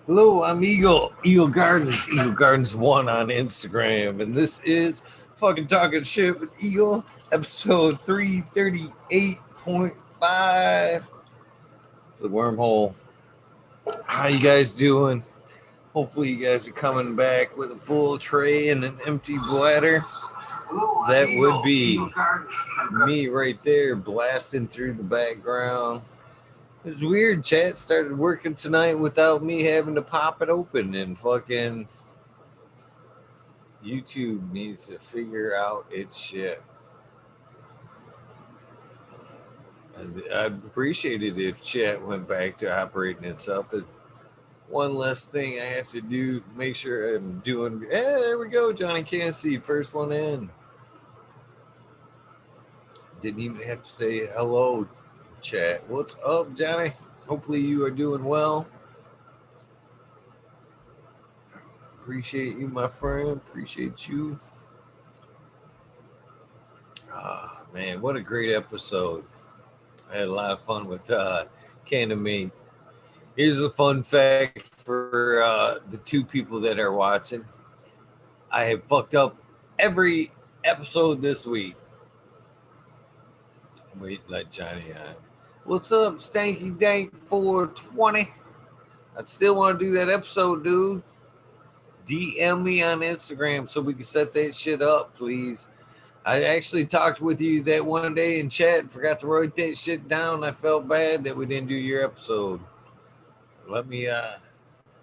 Hello, I'm Eagle Gardens, Eagle Gardens 1 on Instagram, and this is fucking Talking Shit with Eagle, episode 338.5. The wormhole. How you guys doing? Hopefully you guys are coming back with a full tray and an empty bladder. That would be me right there blasting through the background. It's weird, chat started working tonight without me having to pop it open, and fucking YouTube needs to figure out its shit. I'd appreciate it if chat went back to operating itself. It's one less thing I have to do to make sure I'm doing. There we go, Johnny Cassidy, first one in. Didn't even have to say hello, chat. What's up, Johnny? Hopefully you are doing well. Appreciate you, my friend. Appreciate you. Oh, man, what a great episode. I had a lot of fun with Cannabis. Here's a fun fact for the two people that are watching. I have fucked up every episode this week. Wait, let Johnny on. What's up, Stanky Dank 420? I'd still want to do that episode, dude. DM me on Instagram so we can set that shit up, please. I actually talked with you that one day in chat and forgot to write that shit down. I felt bad that we didn't do your episode. Let me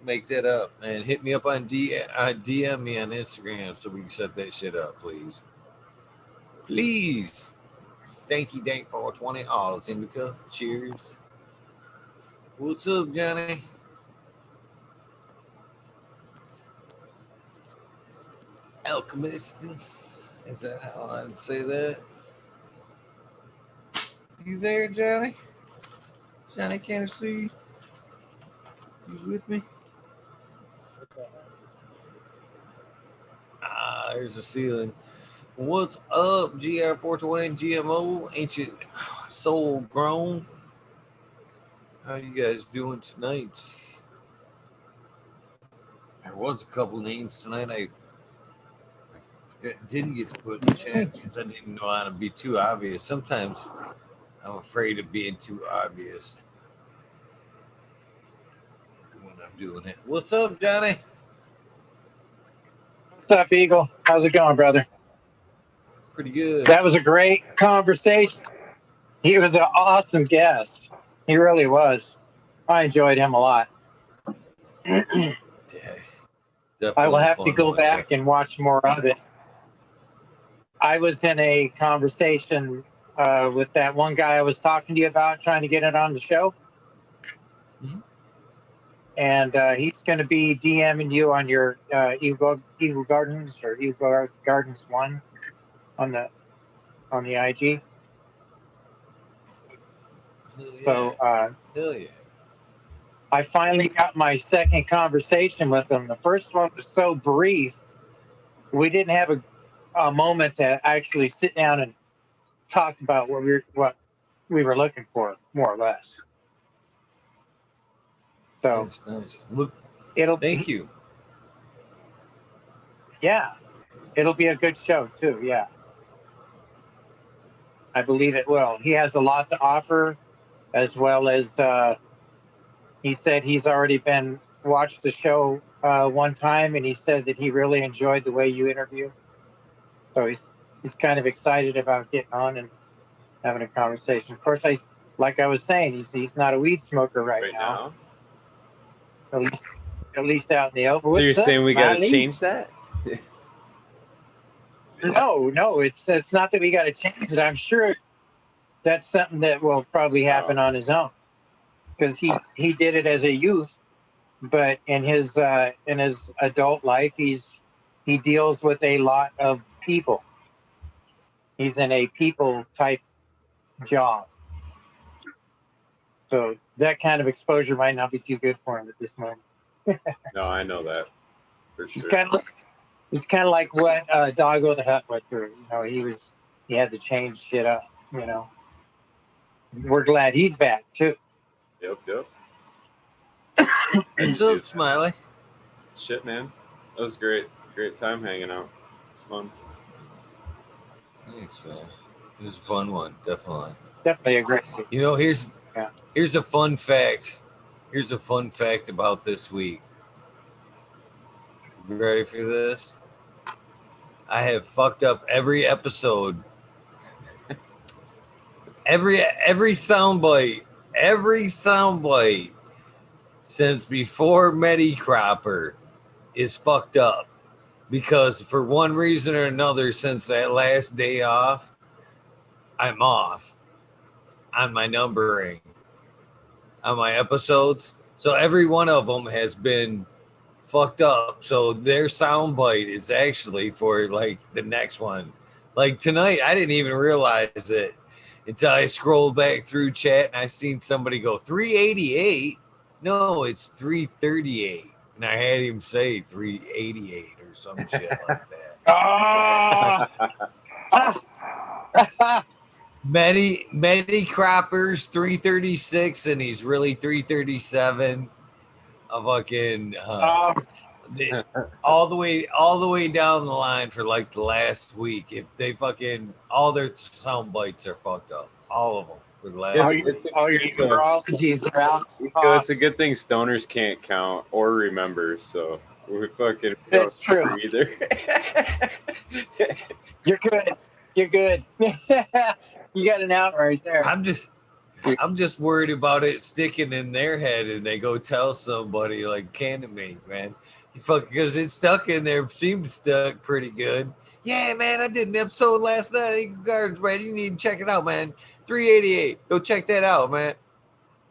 make that up and hit me up on DM me on Instagram so we can set that shit up, please. Please. Stanky Dank 420. Oh, it's Indica. Cheers. What's up, Johnny? Alchemist. Is that how I'd say that? You there, Johnny? Johnny, can't I see you? You with me? There's the ceiling. What's up, GR420 GMO? Ancient Soul Grown? How you guys doing tonight? There was a couple names tonight I didn't get to put in the chat because I didn't know how to be too obvious. Sometimes I'm afraid of being too obvious when I'm doing it. What's up, Johnny? What's up, Eagle? How's it going, brother? Pretty good. That was a great conversation. He was an awesome guest. He really was. I enjoyed him a lot. I will have to go back and watch more of it. I was in a conversation with that one guy I was talking to you about, trying to get it on the show. Mm-hmm. And he's going to be DMing you on your Eagle Gardens or Eagle Gardens 1 on the IG. Hell yeah. So I finally got my second conversation with him. The first one was so brief, we didn't have a moment to actually sit down and talk about what we were looking for, more or less. So nice. Thank you. Yeah, it'll be a good show too. Yeah, I believe it will. He has a lot to offer, as well as he said he's already watched the show one time, and he said that he really enjoyed the way you interview. So he's kind of excited about getting on and having a conversation. Of course, like I was saying, he's not a weed smoker right now. At least out in the open. So you're saying we got to change that? No, it's not that we got to change it. I'm sure that's something that will probably happen on his own, because he did it as a youth, but in his adult life, he deals with a lot of people. He's in a people type job, so that kind of exposure might not be too good for him at this moment. No, I know that for sure. It's kind of like what Doggo the Hut went through. You know, he had to change shit up. You know, we're glad he's back too. Yep. What's up, Smiley? Shit, man. That was great. Great time hanging out. It's fun. Thanks, man. It was a fun one, definitely. Definitely a great. You know, here's a fun fact. Here's a fun fact about this week. You ready for this? I have fucked up every episode. every soundbite. Every soundbite since before Medicropper is fucked up. Because for one reason or another, since that last day off, I'm off on my numbering on my episodes. So every one of them has been fucked up. So their soundbite is actually for like the next one. Like tonight, I didn't even realize it until I scrolled back through chat and I seen somebody go 388. No, it's 338. And I had him say 388 or some shit like that. Many croppers 336 and he's really 337. A fucking all the way down the line for like the last week. If they fucking all their sound bites are fucked up, all of them for the last week. All your numerologies are out. It's a good thing stoners can't count or remember, so we fucking. That's true. Either. You're good. You're good. You got an out right there. I'm just worried about it sticking in their head and they go tell somebody like Cannabis, man. Because it's stuck in there, seemed stuck pretty good. Yeah, man, I did an episode last night of Eagle Gardens, man. You need to check it out, man. 388. Go check that out, man.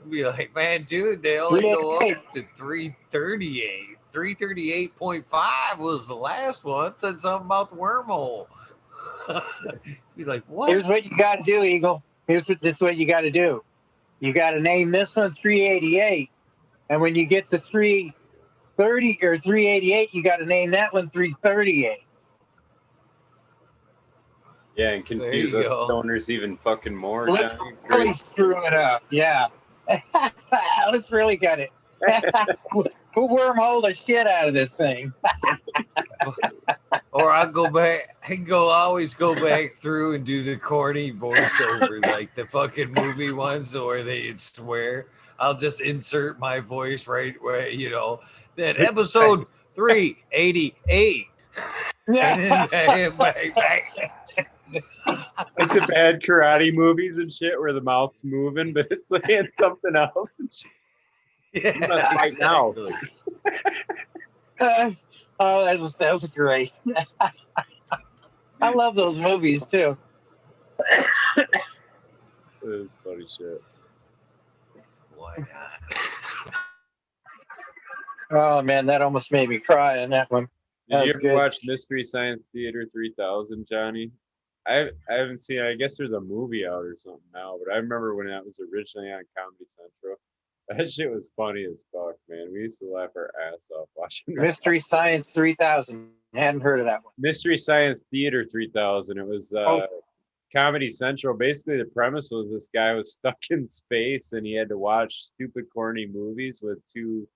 I'd be like, man, dude, they only go up to 338. 338.5 was the last one. It said something about the wormhole. Be like, what? Here's what you got to do, Eagle. This is what you got to do. You got to name this one 388. And when you get to 330 or 388, you got to name that one 338. Yeah, and confuse us stoners even fucking more. Let's really screw it up. Yeah. Let's really get it. We'll wormhole the shit out of this thing. Or I'll go back. Always go back through and do the corny voiceover, like the fucking movie ones, or they'd swear. I'll just insert my voice right where that episode 388. And then back. Like the bad karate movies and shit where the mouth's moving, but it's saying something else and shit. Yeah, you must fight exactly. Now. That's great. I love those movies too. It's funny shit. Why not? Oh man, that almost made me cry on that one. Did you ever watch Mystery Science Theater 3000, Johnny? I haven't seen it. I guess there's a movie out or something now, but I remember when that was originally on Comedy Central. That shit was funny as fuck, man. We used to laugh our ass off watching that. Mystery Science 3000. Hadn't heard of that one. Mystery Science Theater 3000. It was Comedy Central. Basically, the premise was this guy was stuck in space and he had to watch stupid, corny movies with two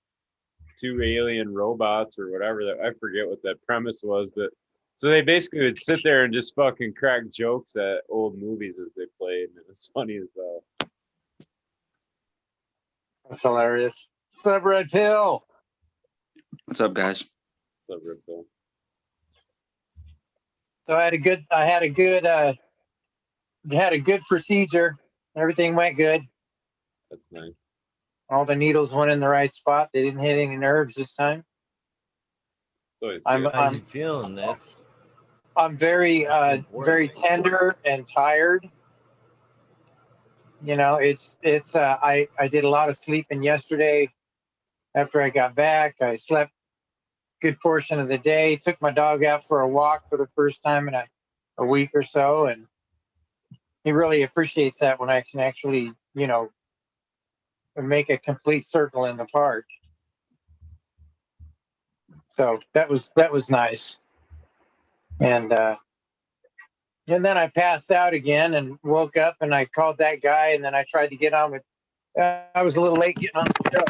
alien robots or whatever. That I forget what that premise was, but so they basically would sit there and just fucking crack jokes at old movies as they played, and it was funny as hell. That's hilarious. What's up, Red Pill? What's up, guys? What's up, Red Pill? So I had a good procedure. Everything went good. That's nice. All the needles went in the right spot. They didn't hit any nerves this time. How you feeling? I'm very very tender and tired. I did a lot of sleeping yesterday. After I got back, I slept a good portion of the day. Took my dog out for a walk for the first time in a week or so, and he really appreciates that when I can actually, make a complete circle in the park. So that was nice. And then I passed out again and woke up and I called that guy and then I tried to get on with. I was a little late getting on the show.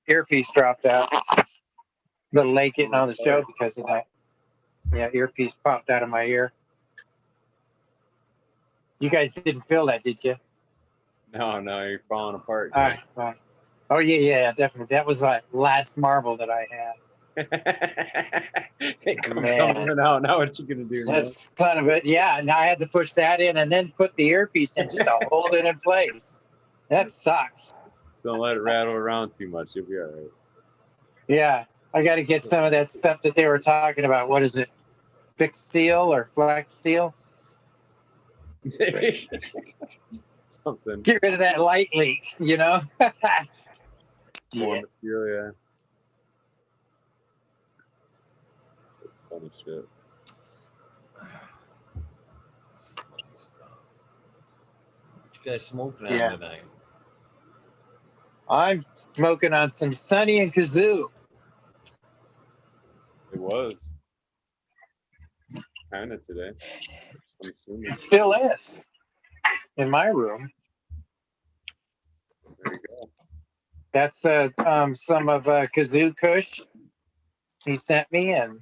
Earpiece dropped out. Little late getting on the show because of that. Yeah, earpiece popped out of my ear. You guys didn't feel that, did you? No, you're falling apart. Right. Oh yeah, definitely. That was like last marble that I had. It comes tumbling out. Now what you gonna do? That son of it. Yeah, now I had to push that in and then put the earpiece in just to hold it in place. That sucks. So don't let it rattle around too much. You'll be all right. Yeah, I got to get some of that stuff that they were talking about. What is it? Fixed steel or flex steel? Something. Get rid of that light leak, you know? More material, yeah. Funny shit. What you guys smoking on tonight? I'm smoking on some Sunny and Kazoo. It was kind of today. I'm assuming. It still is in my room. There you go. That's some of Kazoo Kush he sent me, and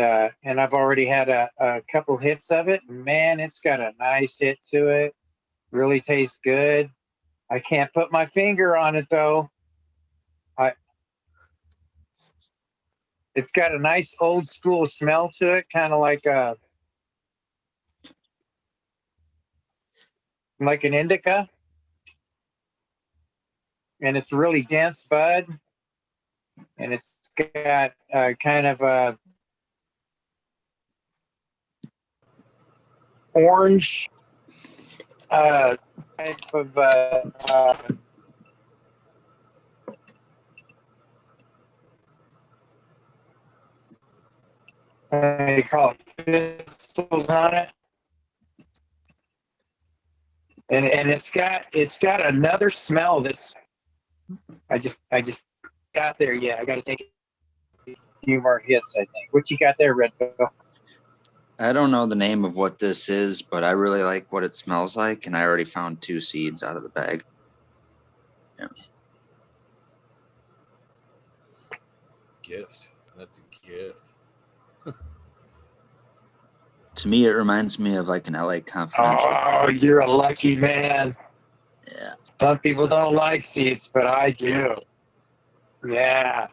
I've already had a couple hits of it. Man, it's got a nice hit to it. Really tastes good. I can't put my finger on it though. It's got a nice old school smell to it, kind of like an indica, and it's really dense bud, and it's got kind of a orange type of they call it pistils on it, and it's got another smell that's I just got there. Yeah, I got to take a few more hits. I think. What you got there, Red Bill? I don't know the name of what this is, but I really like what it smells like, and I already found 2 seeds out of the bag. Yeah. Gift. That's a gift. To me, it reminds me of like an LA Confidential. Oh, you're a lucky man. Yeah. Some people don't like seeds, but I do. Yeah.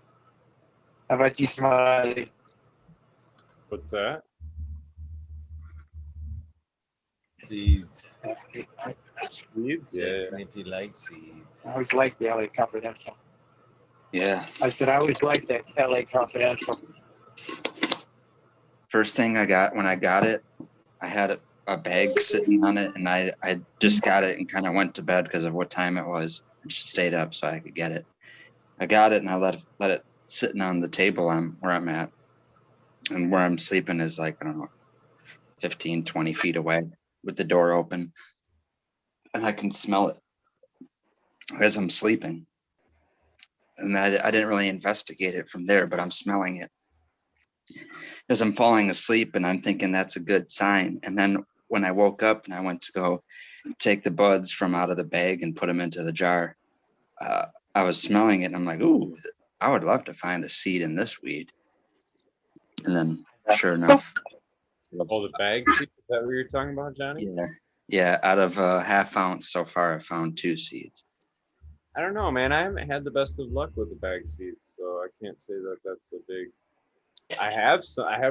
How about you, Smiley? What's that? Seeds. Seeds? Yeah. If you like seeds. I always liked the LA Confidential. Yeah. I said I always liked that LA Confidential. First thing I got when I got it, I had a bag sitting on it, and I just got it and kind of went to bed because of what time it was. I just stayed up so I could get it. I got it and I let it sitting on the table where I'm at, and where I'm sleeping is like, I don't know, 15, 20 feet away with the door open, and I can smell it as I'm sleeping. And I didn't really investigate it from there, but I'm smelling it as I'm falling asleep, and I'm thinking that's a good sign. And then when I woke up and I went to go take the buds from out of the bag and put them into the jar, I was smelling it and I'm like, ooh, I would love to find a seed in this weed. And then sure enough. Oh, the bag seed? Is that what you're talking about, Johnny? Yeah. Out of a half ounce so far, I found 2 seeds. I don't know, man. I haven't had the best of luck with the bag seeds, so I can't say that that's a big. I have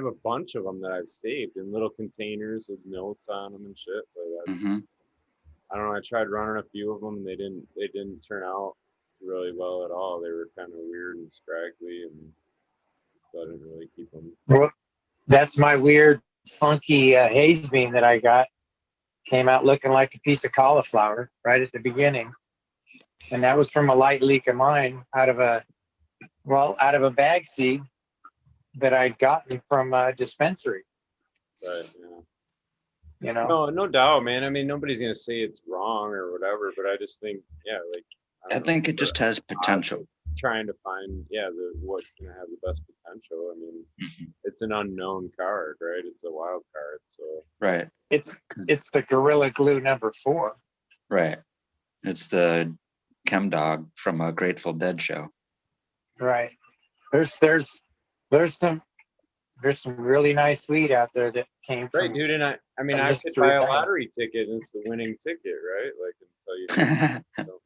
a bunch of them that I've saved in little containers with notes on them and shit. But I don't know. I tried running a few of them. They didn't turn out really well at all. They were kind of weird and scraggly, and so I didn't really keep them. Well, that's my weird, funky haze bean that I got. Came out looking like a piece of cauliflower right at the beginning, and that was from a light leak of mine out of a bag seed that I'd gotten from a dispensary. Right. Yeah. You know. No doubt, man. I mean, nobody's gonna say it's wrong or whatever, but I just think, like. I think it just has potential. Trying to find, what's gonna have the best potential. I mean, it's an unknown card, right? It's a wild card, so. Right. It's the Gorilla Glue #4. Right. It's the Chemdog from a Grateful Dead show. Right. There's some really nice weed out there that came Right, from dude. And I mean, a I could mystery buy a bank. lottery ticket and it's the winning ticket, right? Like until you don't know.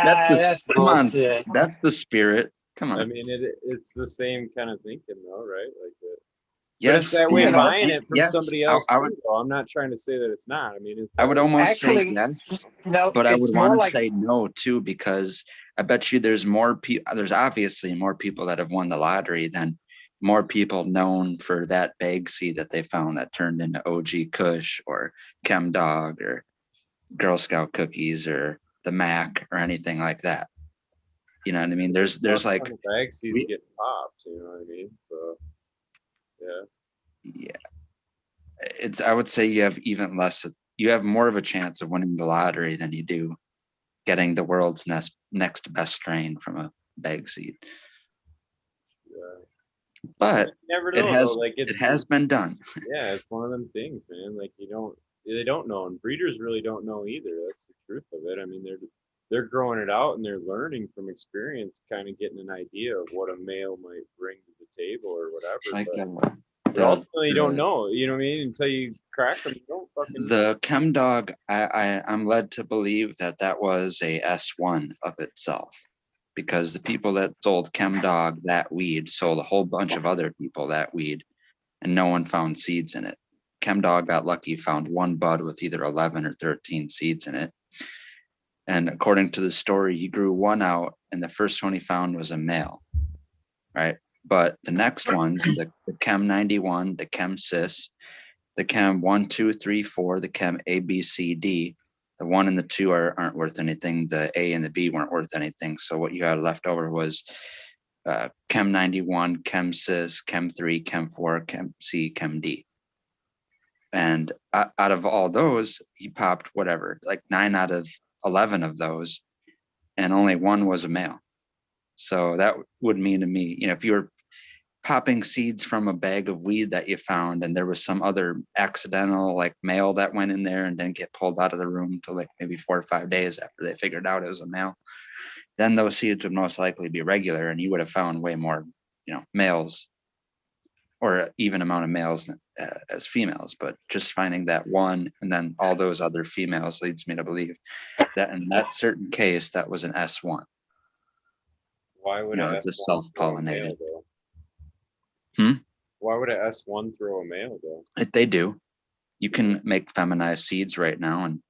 That's come on. bullshit. That's the spirit. Come I on. mean, it's the same kind of thinking, though, right? Like that. Yes. But it's that way you know, buying it from yes. somebody else I too, would. though. I'm not trying to say that it's not. I mean, it's. I would almost Actually, say yes, no, but I would it's more want to like say no too, because I bet you there's more people. There's obviously more people that have won the lottery than more people known for that bag seed that they found that turned into OG Kush or Chemdog or Girl Scout cookies or the Mac or anything like that. You know what I mean? There's like bag seeds get popped. You know what I mean? So yeah, it's. I would say you have even less. You have more of a chance of winning the lottery than you do getting the world's next best strain from a bag seed. yeah. But You never it know, has though. Like it has been done. Yeah, it's one of them things, man. Like they don't know, and breeders really don't know either. That's the truth of it. I mean, they're growing it out and they're learning from experience, kind of getting an idea of what a male might bring to the table or whatever. Like But ultimately, you don't know. You know what I mean? Until you crack them, you don't fucking. The Chemdog, I'm led to believe that was a S1 of itself, because the people that sold Chemdog that weed sold a whole bunch of other people that weed, and no one found seeds in it. Chemdog got lucky, found one bud with either 11 or 13 seeds in it. And according to the story, he grew one out, and the first one he found was a male, right? But the next ones, the Chem 91, the Chem Cis, the Chem 1, 2, 3, 4, the Chem A, B, C, D, the 1 and the 2 aren't worth anything. The A and the B weren't worth anything. So what you had left over was Chem 91, Chem Cis, Chem 3, Chem 4, Chem C, Chem D. And out of all those, he popped whatever, like 9 out of 11 of those, and only 1 was a male. So that would mean to me, if you were popping seeds from a bag of weed that you found, and there was some other accidental like male that went in there and didn't get pulled out of the room until like maybe 4 or 5 days after they figured out it was a male, then those seeds would most likely be regular, and you would have found way more, males, or even amount of males as females. But just finding that one and then all those other females leads me to believe that in that certain case, that was an S1. Why would it's a self-pollinated. Why would an S1 throw a male though? They do. You can make feminized seeds right now, and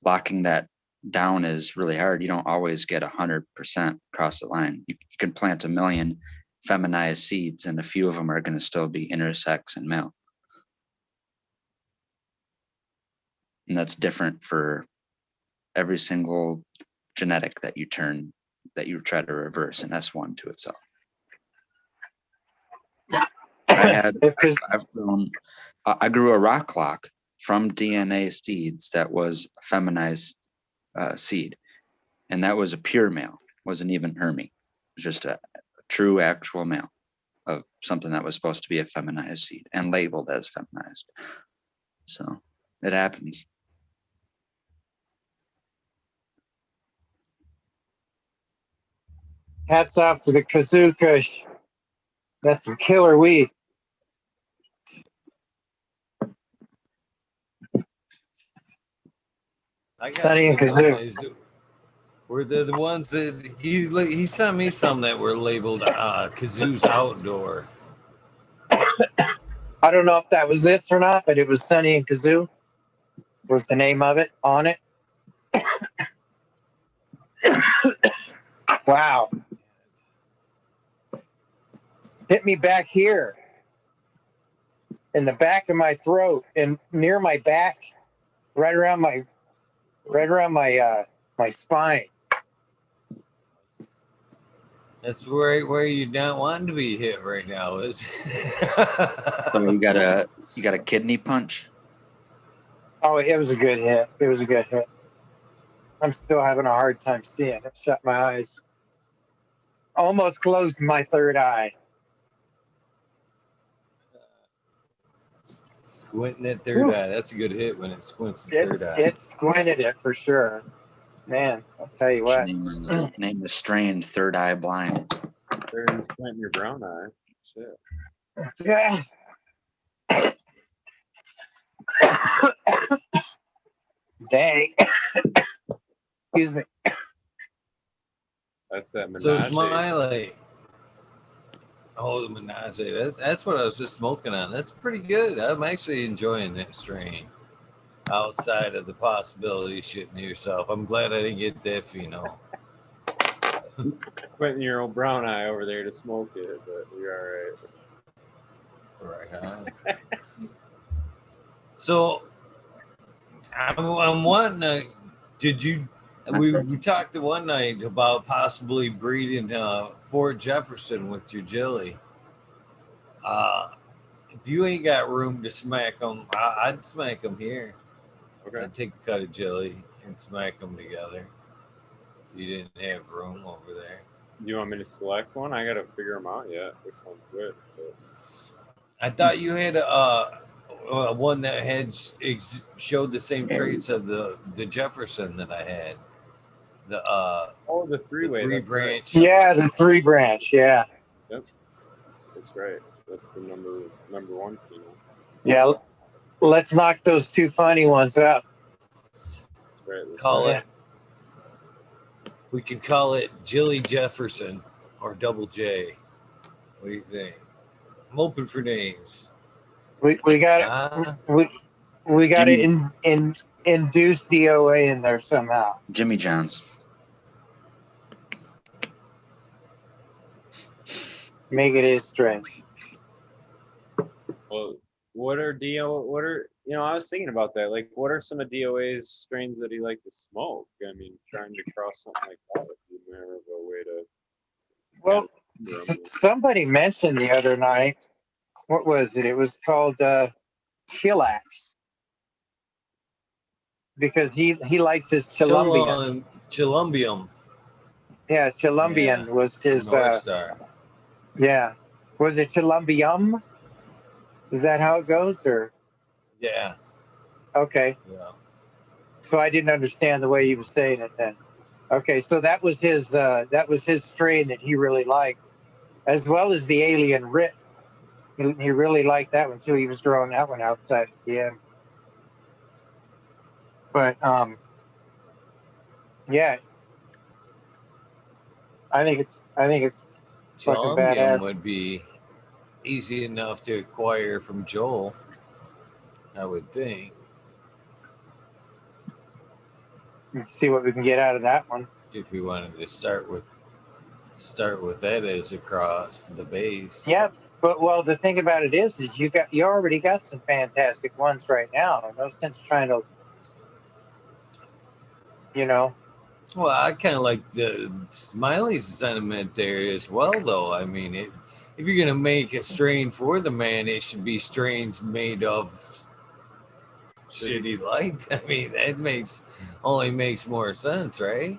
locking that down is really hard. You don't always get 100% across the line. You can plant 1 million feminized seeds, and a few of them are going to still be intersex and male. And that's different for every single genetic that you try to reverse an S1 to itself. I grew a rock clock from DNA seeds that was a feminized seed, and that was a pure male. Wasn't even Hermie. It was just a true actual male of something that was supposed to be a feminized seed and labeled as feminized. So it happens. Hats off to the Kazoo Kush. That's some killer weed. Sunny and Kazoo were the ones that he sent me some that were labeled Kazoo's Outdoor. I don't know if that was this or not, but it was Sunny and Kazoo was the name of it on it. Wow. Hit me back here in the back of my throat and near my back, right around my spine. That's where you don't want to be hit right now is. So you got a kidney punch? Oh, it was a good hit. It was a good hit. I'm still having a hard time seeing. I shut my eyes. Almost closed my third eye. Squinting at third eye. That's a good hit when it squints the third eye. It squinted it for sure. Man, I'll tell you what. Name the strain Third Eye Blind. Better than squinting your brown eye. Shit. Yeah. Dang. Excuse me. That's that So menage. Smiley. Oh, the menage. That's what I was just smoking on. That's pretty good. I'm actually enjoying that strain. Outside of the possibility of shitting yourself, I'm glad I didn't get that pheno. Squinting your old brown eye over there to smoke it, but you're all right. Right on. So I'm wanting to. Did you? We talked the one night about possibly breeding Fort Jefferson with your jelly. If you ain't got room to smack them, I'd smack them here. Okay. I'd take a cut of jelly and smack them together. You didn't have room over there. Do you want me to select one? I gotta figure them out yet. Which one's which? But... I thought you had one that had showed the same traits of the Jefferson that I had. The the three-way. three That's right. branch. Yeah, the 3 branch. Yeah. Yep. That's right. That's the number one pheno. Yeah. Let's knock those 2 funny ones out. That's right. Call Yeah. it. We could call it Jilly Jefferson or Double J. What do you think? I'm open for names. We got we got to induce DOA in there somehow. Jimmy John's. Make it his strength. Well, what are I was thinking about that. Like, what are some of DOA's strains that he like to smoke? I mean, trying to cross something like that would be more of a way to. Well, somebody mentioned the other night. What was it? It was called Chillax. Because he liked his Chilumbian. Chilumbium. Yeah, Chilumbian was his. North Star. Yeah, was it Chilumbium? Is that how it goes, or? Yeah. Okay. Yeah. So I didn't understand the way he was saying it then. Okay, so that was his strain that he really liked, as well as the Alien Rit. He really liked that one too. He was growing that one outside again. But yeah, I think it's fucking Chilumbium badass. would be easy enough to acquire from Joel, I would think. Let's see what we can get out of that one. If we wanted to start with that as across the base. Yeah, but well, the thing about it is you already got some fantastic ones right now. No sense trying to, Well, I kind of like the Smiley's sentiment there as well, though. I mean, if you're gonna make a strain for the man, it should be strains made of shit he liked. I mean, that only makes more sense, right?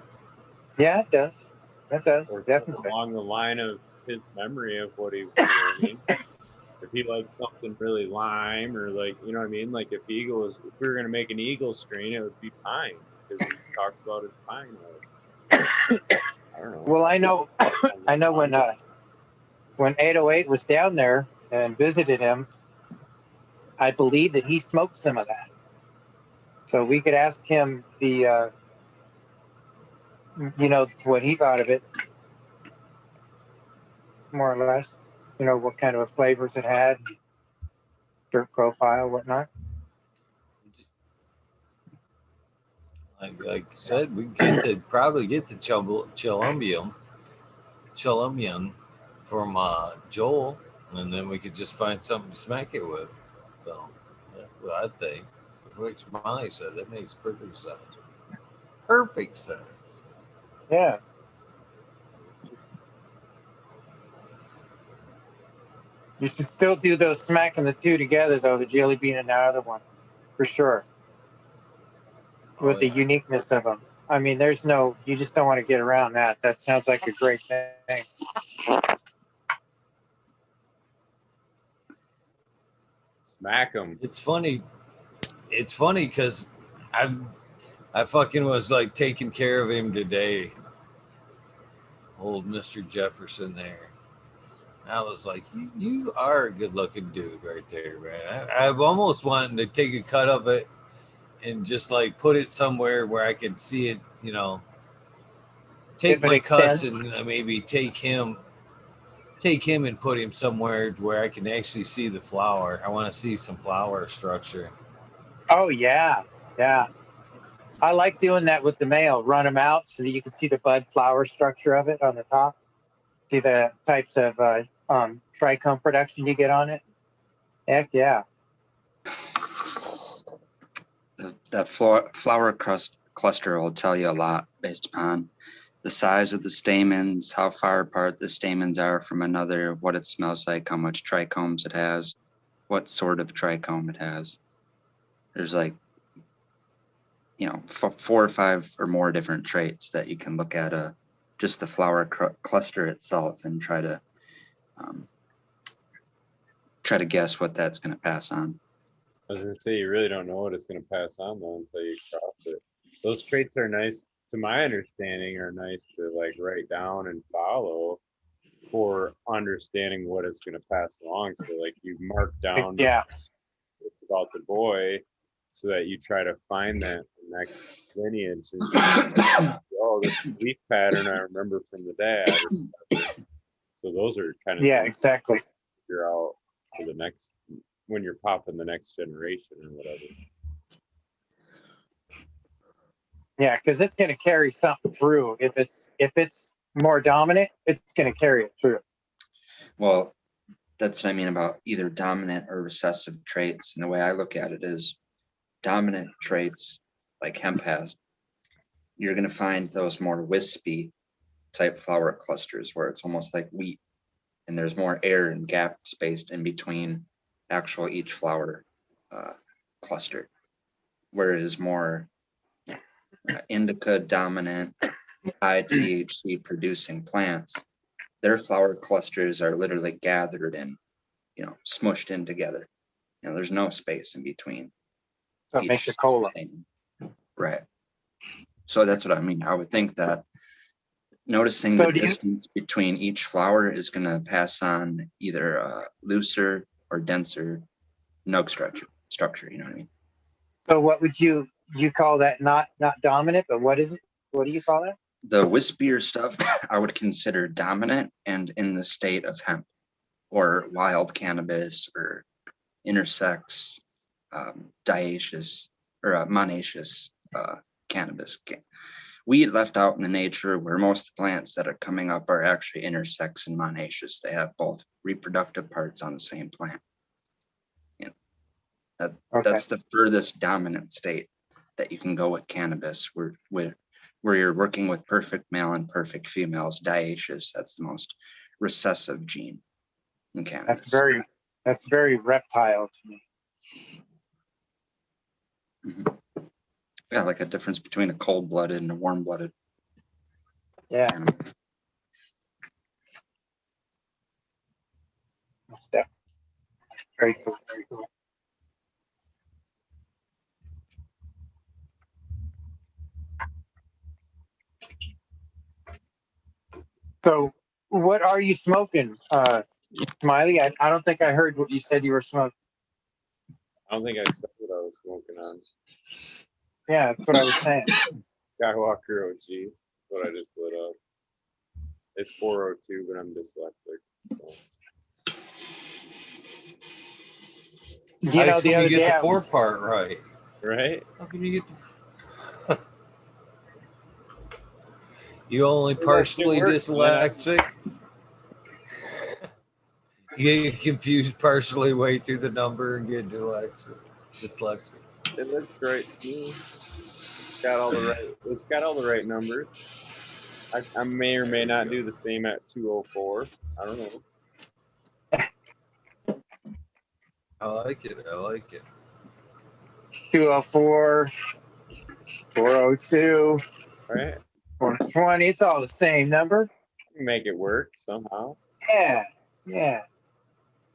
Yeah, it does. It does, Or definitely. along the line of his memory of what he was doing. If he liked something really lime, or like, you know what I mean? Like if we were gonna make an eagle strain, it would be pine because he talked about his pine. I don't know. Well, I know when 808 was down there and visited him, I believe that he smoked some of that. So we could ask him what he thought of it, more or less. What kind of flavors it had, dirt profile, whatnot. Like you said, we probably get the Chilumbium from Joel, and then we could just find something to smack it with. So that's what I think. Which Molly said, that makes perfect sense. Perfect sense. Yeah. You should still do those smacking the 2 together, though, the jelly bean and the other one, for sure. With the uniqueness of them. I mean, you just don't want to get around that. That sounds like a great thing. Smack him. It's funny because I fucking was taking care of him today. Old Mr. Jefferson there. I was like, you are a good looking dude right there, man. I'm almost wanting to take a cut of it and just like put it somewhere where I could see it, take If it my cuts extends. and maybe take him and put him somewhere where I can actually see the flower. I want to see some flower structure. Oh yeah, yeah. I like doing that with the male. Run them out so that you can see the bud flower structure of it on the top. See the types of trichome production you get on it. Heck yeah. That flower cluster will tell you a lot based upon the size of the stamens, how far apart the stamens are from another, what it smells like, how much trichomes it has, what sort of trichome it has. There's like, 4 or 5 or more different traits that you can look at just the flower cluster itself and try to guess what that's going to pass on. I was gonna say you really don't know what it's gonna pass on though until you cross it. Those traits are nice, to my understanding, are nice to like write down and follow for understanding what it's gonna pass along. So like you mark down Yeah. about the boy so that you try to find that next lineage and oh, this leaf pattern I remember from the dad. So those are kind of Yeah, things exactly. to figure out for the next when you're popping the next generation or whatever. Yeah, because it's going to carry something through. If it's more dominant, it's going to carry it through. Well, that's what I mean about either dominant or recessive traits. And the way I look at it is dominant traits like hemp has, you're going to find those more wispy type flower clusters where it's almost like wheat and there's more air and gap spaced in between each flower cluster, where it is more indica dominant, high THC producing plants. Their flower clusters are literally gathered and smushed in together. There's no space in between. So it makes a cola. Right. So that's what I mean. I would think that noticing the distance between each flower is going to pass on either looser or denser nug structure. You know what I mean? So what would you call that? Not dominant, but what is it? What do you call that? The wispier stuff I would consider dominant and in the state of hemp or wild cannabis or intersex dioecious or monoecious cannabis. Weed left out in the nature where most plants that are coming up are actually intersex and monoecious. They have both reproductive parts on the same plant. That's the furthest dominant state that you can go with cannabis, where you're working with perfect male and perfect females, dioecious. That's the most recessive gene in cannabis. That's very reptile to me. Mm-hmm. Yeah, like a difference between a cold-blooded and a warm-blooded. Yeah. Very cool. Very cool. So, what are you smoking, Smiley? I don't think I heard what you said you were smoking. I don't think I said what I was smoking on. Yeah, that's what I was saying. Skywalker OG. That's what I just lit up. It's 402, but I'm dyslexic. So. You know, the other day, the 4 part right. Right? How can you get the you only partially dyslexic? You get confused partially way through the number and get dyslexic. It looks right to me. It's got all the right numbers. I may or may not do the same at 204. I don't know. I like it. 204, 402, Right? 420. It's all the same number. Make it work somehow. Yeah.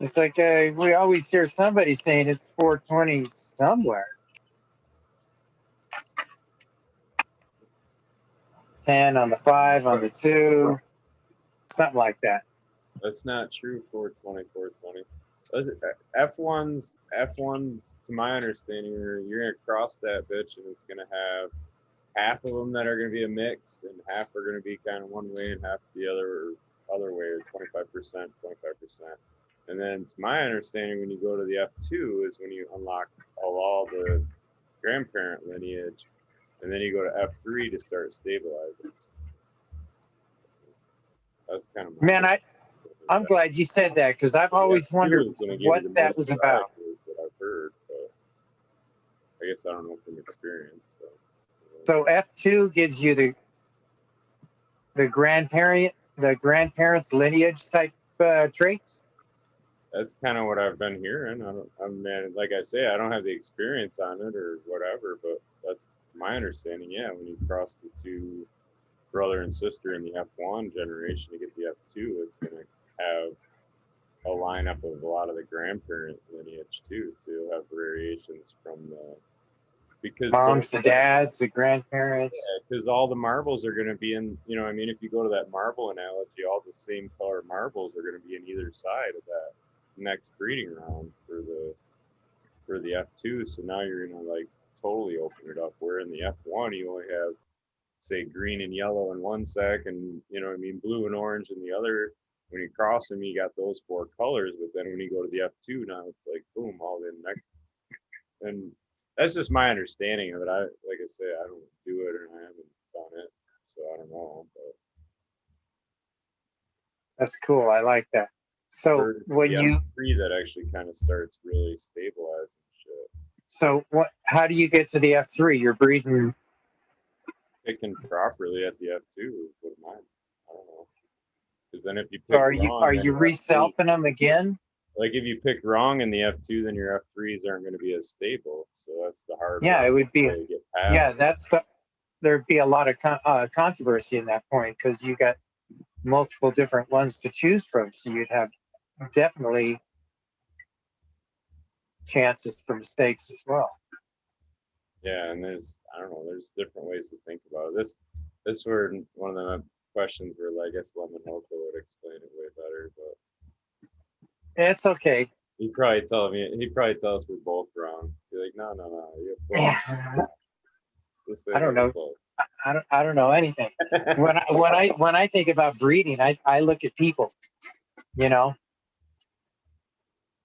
It's like we always hear somebody saying it's 420 somewhere. 10 on the 5 on the 2, something like that. That's not true. 420, 420. F1s, to my understanding, you're gonna cross that bitch, and it's gonna have half of them that are gonna be a mix, and half are gonna be kind of one way, and half the other way, or 25%, 25%. And then, to my understanding, when you go to the F2 is when you unlock all the grandparent lineage, and then you go to F3 to start stabilizing. That's kind of Man, I'm glad you said that, because I've always wondered what that was about. That I've heard, but I guess I don't know from experience. So F2 gives you the grandparents lineage type traits. That's kind of what I've been hearing. Man, like I say, I don't have the experience on it or whatever, but that's my understanding. Yeah, when you cross the two brother and sister in the F1 generation to get the F2, it's going to have a lineup of a lot of the grandparent lineage too. So you'll have variations from because moms, the dads, the grandparents. Yeah, because all the marbles are going to be in. I mean, if you go to that marble analogy, all the same color marbles are going to be in either side of that next breeding round for the F2. So now you're going to like totally open it up. Where in the F1 you only have, say, green and yellow in one sec, and blue and orange in the other. When you cross them, you got those four colors. But then when you go to the F2, now it's like boom, all in next. And that's just my understanding of it. Like I say, I don't do it, and I haven't done it, so I don't know. But that's cool. I like that. So when you F3 that actually kind of starts really stabilizing shit. So how do you get to the F3? You're breeding. Picking properly at the F2 is what mine. I don't know. Because then if you pick So are wrong, you reselfing them again? Like if you pick wrong in the F2, then your F3s aren't going to be as stable. So that's the hard. Yeah, it would be. Get past there'd be a lot of controversy in that point, because you got multiple different ones to choose from. So you'd have definitely chances for mistakes as well. Yeah, and there's different ways to think about it. This were one of the questions where, like, I guess Lemon Hoka would explain it way better, but it's okay. He'd probably tell us we're both wrong. Be like, no. I don't know. I don't know anything. when I think about breeding, I look at people,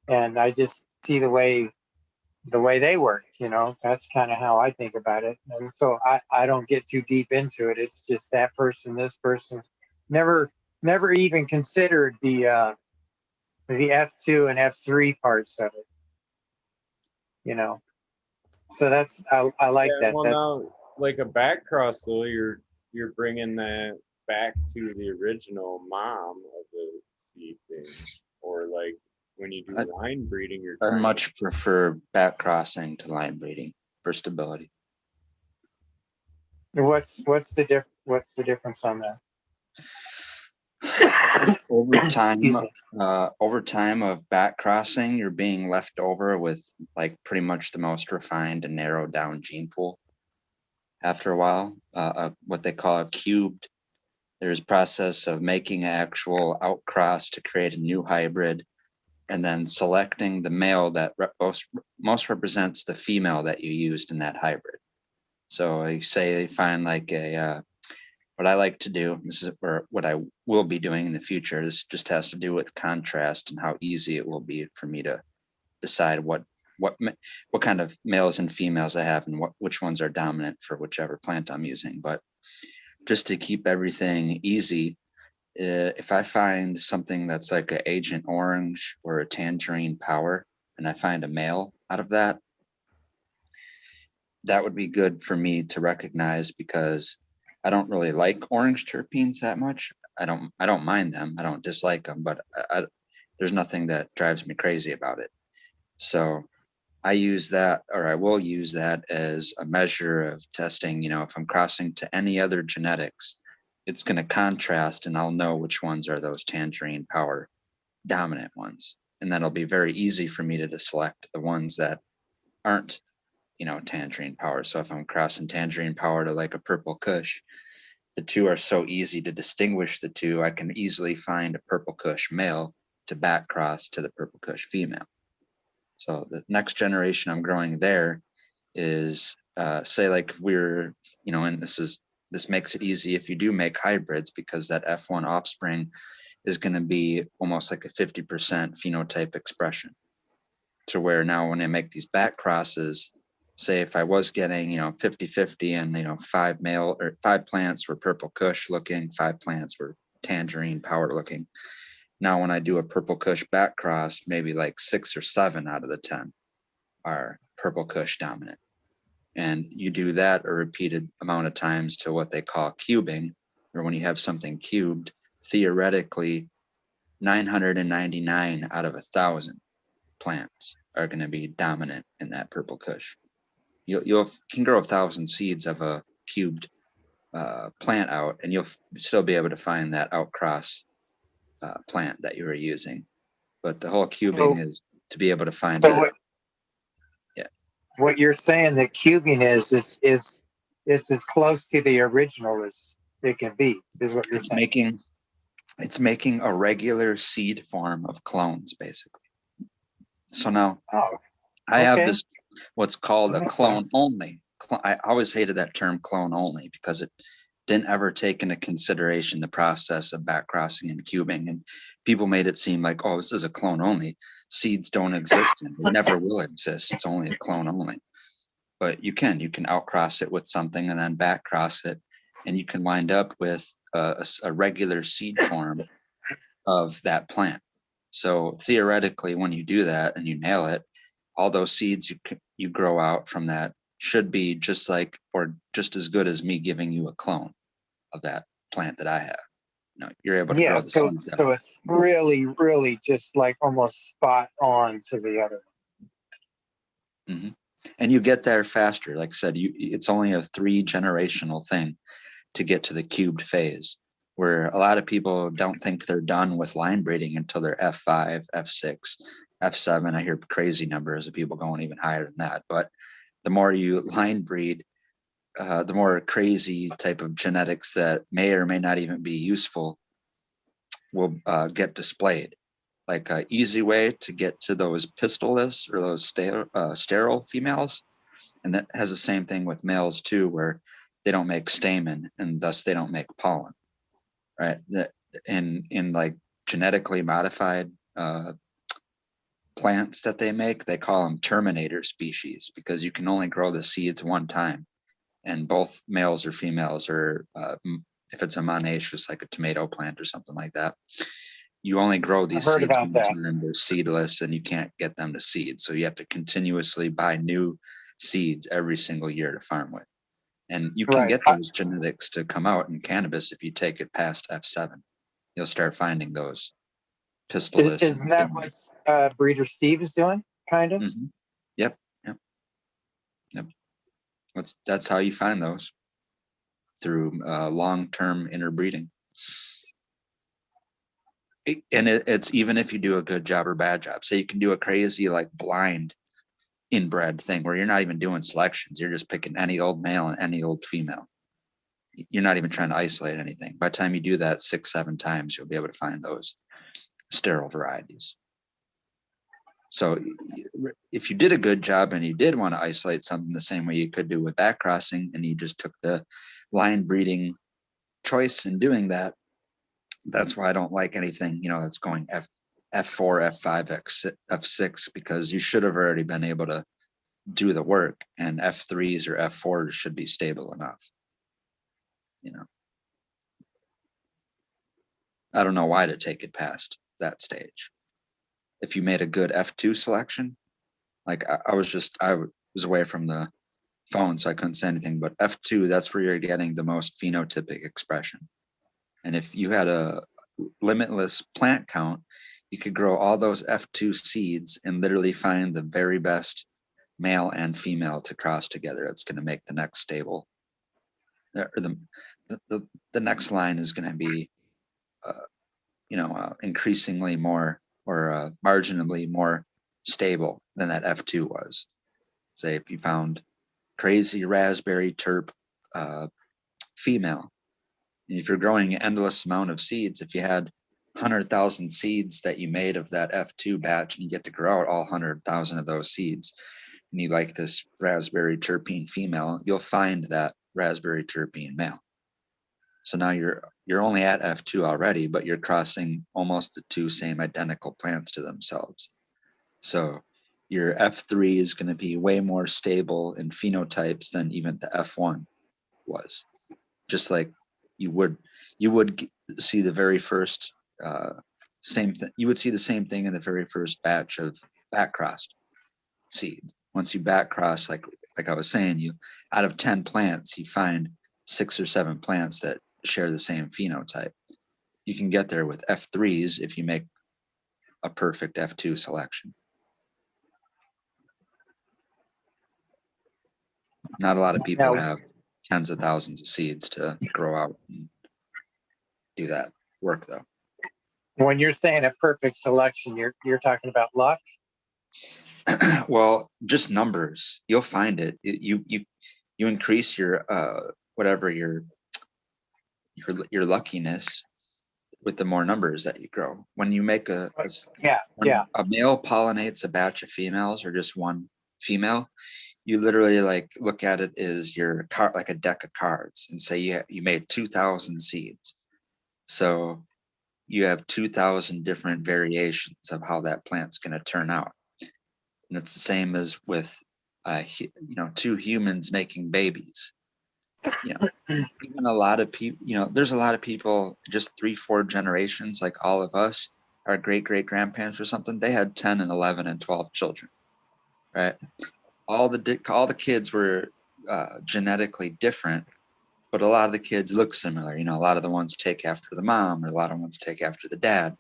and I just see the way they work. That's kind of how I think about it. And so I don't get too deep into it. It's just that person, this person. Never even considered the F2 and F3 parts of it. So that's I like that. Well, that's now, like a back cross though, you're bringing that back to the original mom of the seed thing, or like when you do line breeding, I much prefer back crossing to line breeding for stability. What's the difference on that? Over time of back crossing, you're being left over with like pretty much the most refined and narrowed down gene pool. After a while, what they call a cubed. There's a process of making an actual outcross to create a new hybrid, and then selecting the male that most represents the female that you used in that hybrid. So you say you find like what I like to do, this is what I will be doing in the future. This just has to do with contrast and how easy it will be for me to decide what kind of males and females I have and which ones are dominant for whichever plant I'm using. But just to keep everything easy, if I find something that's like an Agent Orange or a Tangerine Power, and I find a male out of that, that would be good for me to recognize, because I don't really like orange terpenes that much. I don't mind them. I don't dislike them, but there's nothing that drives me crazy about it. So I use that, or I will use that as a measure of testing. If I'm crossing to any other genetics, it's going to contrast, and I'll know which ones are those Tangerine Power dominant ones. And that'll be very easy for me to select the ones that aren't, Tangerine Power. So if I'm crossing Tangerine Power to like a Purple Kush, the two are so easy to distinguish the two, I can easily find a Purple Kush male to back cross to the Purple Kush female. So the next generation I'm growing there is, say like we're, and this makes it easy if you do make hybrids, because that F1 offspring is going to be almost like a 50% phenotype expression. To where now when I make these back crosses, say if I was getting, 50-50 and, 5 plants were Purple Kush looking, 5 plants were tangerine powder looking. Now when I do a Purple Kush back cross, maybe like 6 or 7 out of the 10 are Purple Kush dominant. And you do that a repeated amount of times to what they call cubing, or when you have something cubed, theoretically 999 out of 1,000 plants are going to be dominant in that Purple Kush. You can grow 1,000 seeds of a cubed plant out, and you'll still be able to find that outcross plant that you were using. But the whole cubing is to be able to find it. Yeah. What you're saying that cubing is as close to the original as it can be, is what you're saying. It's making a regular seed form of clones, basically. So now I have this, what's called a clone only. I always hated that term clone only because it didn't ever take into consideration the process of back crossing and cubing. And people made it seem like, oh, this is a clone only. Seeds don't exist. They never will exist. It's only a clone only. But you can outcross it with something and then back cross it. And you can wind up with a regular seed form of that plant. So theoretically, when you do that and you nail it, all those seeds you grow out from that should be just like, or just as good as me giving you a clone of that plant that I have. You're able to grow the seeds. So it's really, really just like almost spot on to the other. Mm-hmm. And you get there faster. Like I said, it's only a 3-generational thing to get to the cubed phase, where a lot of people don't think they're done with line breeding until they're F5, F6, F7. I hear crazy numbers of people going even higher than that. But the more you line breed, the more crazy type of genetics that may or may not even be useful will get displayed. Like an easy way to get to those pistolless or those sterile females. And that has the same thing with males too, where they don't make stamen and thus they don't make pollen. Right. In like genetically modified plants that they make, they call them terminator species because you can only grow the seeds one time. And both males or females, or if it's a monoecious, like a tomato plant or something like that, you only grow these seeds one time. They're seedless and you can't get them to seed. So you have to continuously buy new seeds every single year to farm with. And you can get those genetics to come out in cannabis if you take it past F7. You'll start finding those pistolless. Isn't that what Breeder Steve is doing, kind of? Mm-hmm. Yep. That's how you find those, through long-term interbreeding. And it's even if you do a good job or bad job. So you can do a crazy like blind inbred thing where you're not even doing selections. You're just picking any old male and any old female. You're not even trying to isolate anything. By the time you do that 6-7 times, you'll be able to find those sterile varieties. So if you did a good job and you did want to isolate something the same way you could do with back crossing, and you just took the line breeding choice in doing that, that's why I don't like anything, that's going F4, F5, F6, because you should have already been able to do the work, and F3s or F4s should be stable enough. I don't know why to take it past that stage. If you made a good F2 selection, like I was away from the phone, so I couldn't say anything, but F2, that's where you're getting the most phenotypic expression. And if you had a limitless plant count, you could grow all those F2 seeds and literally find the very best male and female to cross together. It's going to make the next stable. Or the next line is going to be, increasingly more, or marginally more stable than that F2 was. Say if you found crazy raspberry terp female, And if you're growing an endless amount of seeds, if you had 100,000 seeds that you made of that F2 batch, and you get to grow out all 100,000 of those seeds, and you like this raspberry terpene female, you'll find that raspberry terpene male. So now you're only at F2 already, but you're crossing almost the two same identical plants to themselves. So your F3 is going to be way more stable in phenotypes than even the F1 was. Just like you would see the very first same thing. You would see the same thing in the very first batch of back crossed seeds. Once you back cross, like I was saying, you out of 10 plants, you find 6 or 7 plants that share the same phenotype. You can get there with F3s if you make a perfect F2 selection. Not a lot of people have tens of thousands of seeds to grow out and do that work, though. When you're saying a perfect selection, you're talking about luck? Well, just numbers. You'll find it. You increase your whatever your luckiness with the more numbers that you grow. When you make a male pollinates a batch of females or just one female, you literally like look at it as your card, like a deck of cards, and say you made 2,000 seeds. So you have 2,000 different variations of how that plant's going to turn out. And it's the same as with, two humans making babies. Even a lot of people, there's a lot of people, just 3-4 generations, like all of us, our great-great-grandparents or something, they had 10 and 11 and 12 children, right? All the kids were genetically different, but a lot of the kids look similar. A lot of the ones take after the mom, or a lot of ones take after the dad.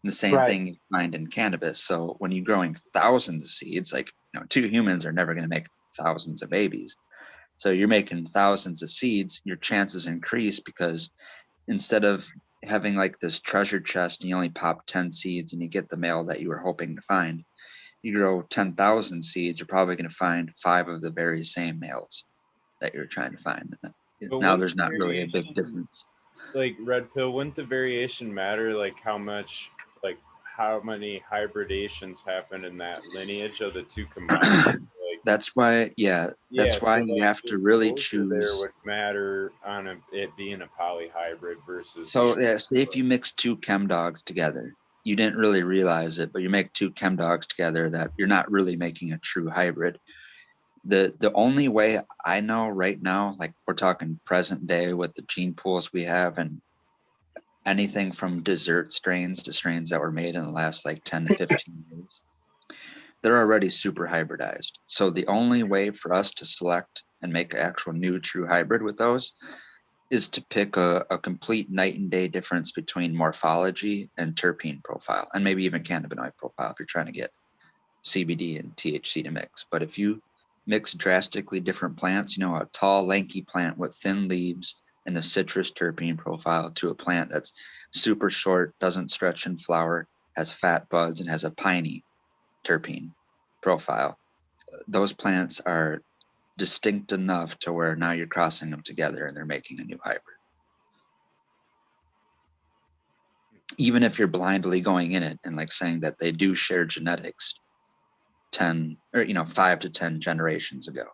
And the same thing you find in cannabis. So when you're growing thousands of seeds, like 2 humans are never going to make thousands of babies. So you're making thousands of seeds, your chances increase, because instead of having like this treasure chest and you only pop 10 seeds and you get the male that you were hoping to find, you grow 10,000 seeds, you're probably going to find 5 of the very same males that you're trying to find. But now there's not really a big difference. Like Red Pill, wouldn't the variation matter? Like how many hybridations happen in that lineage of the 2 combined? That's why, that's why you have to really choose. There would matter on it being a polyhybrid versus. So say if you mix 2 Chemdogs together, you didn't really realize it, but you make 2 Chemdogs together, that you're not really making a true hybrid. The only way I know right now, like we're talking present day with the gene pools we have, and anything from dessert strains to strains that were made in the last like 10 to 15 years, they're already super hybridized. So the only way for us to select and make an actual new true hybrid with those is to pick a complete night and day difference between morphology and terpene profile, and maybe even cannabinoid profile if you're trying to get CBD and THC to mix. But if you mix drastically different plants, a tall, lanky plant with thin leaves and a citrus terpene profile to a plant that's super short, doesn't stretch and flower, has fat buds, and has a piney terpene profile, those plants are distinct enough to where now you're crossing them together and they're making a new hybrid. Even if you're blindly going in it and like saying that they do share genetics 10 or 5 to 10 generations ago.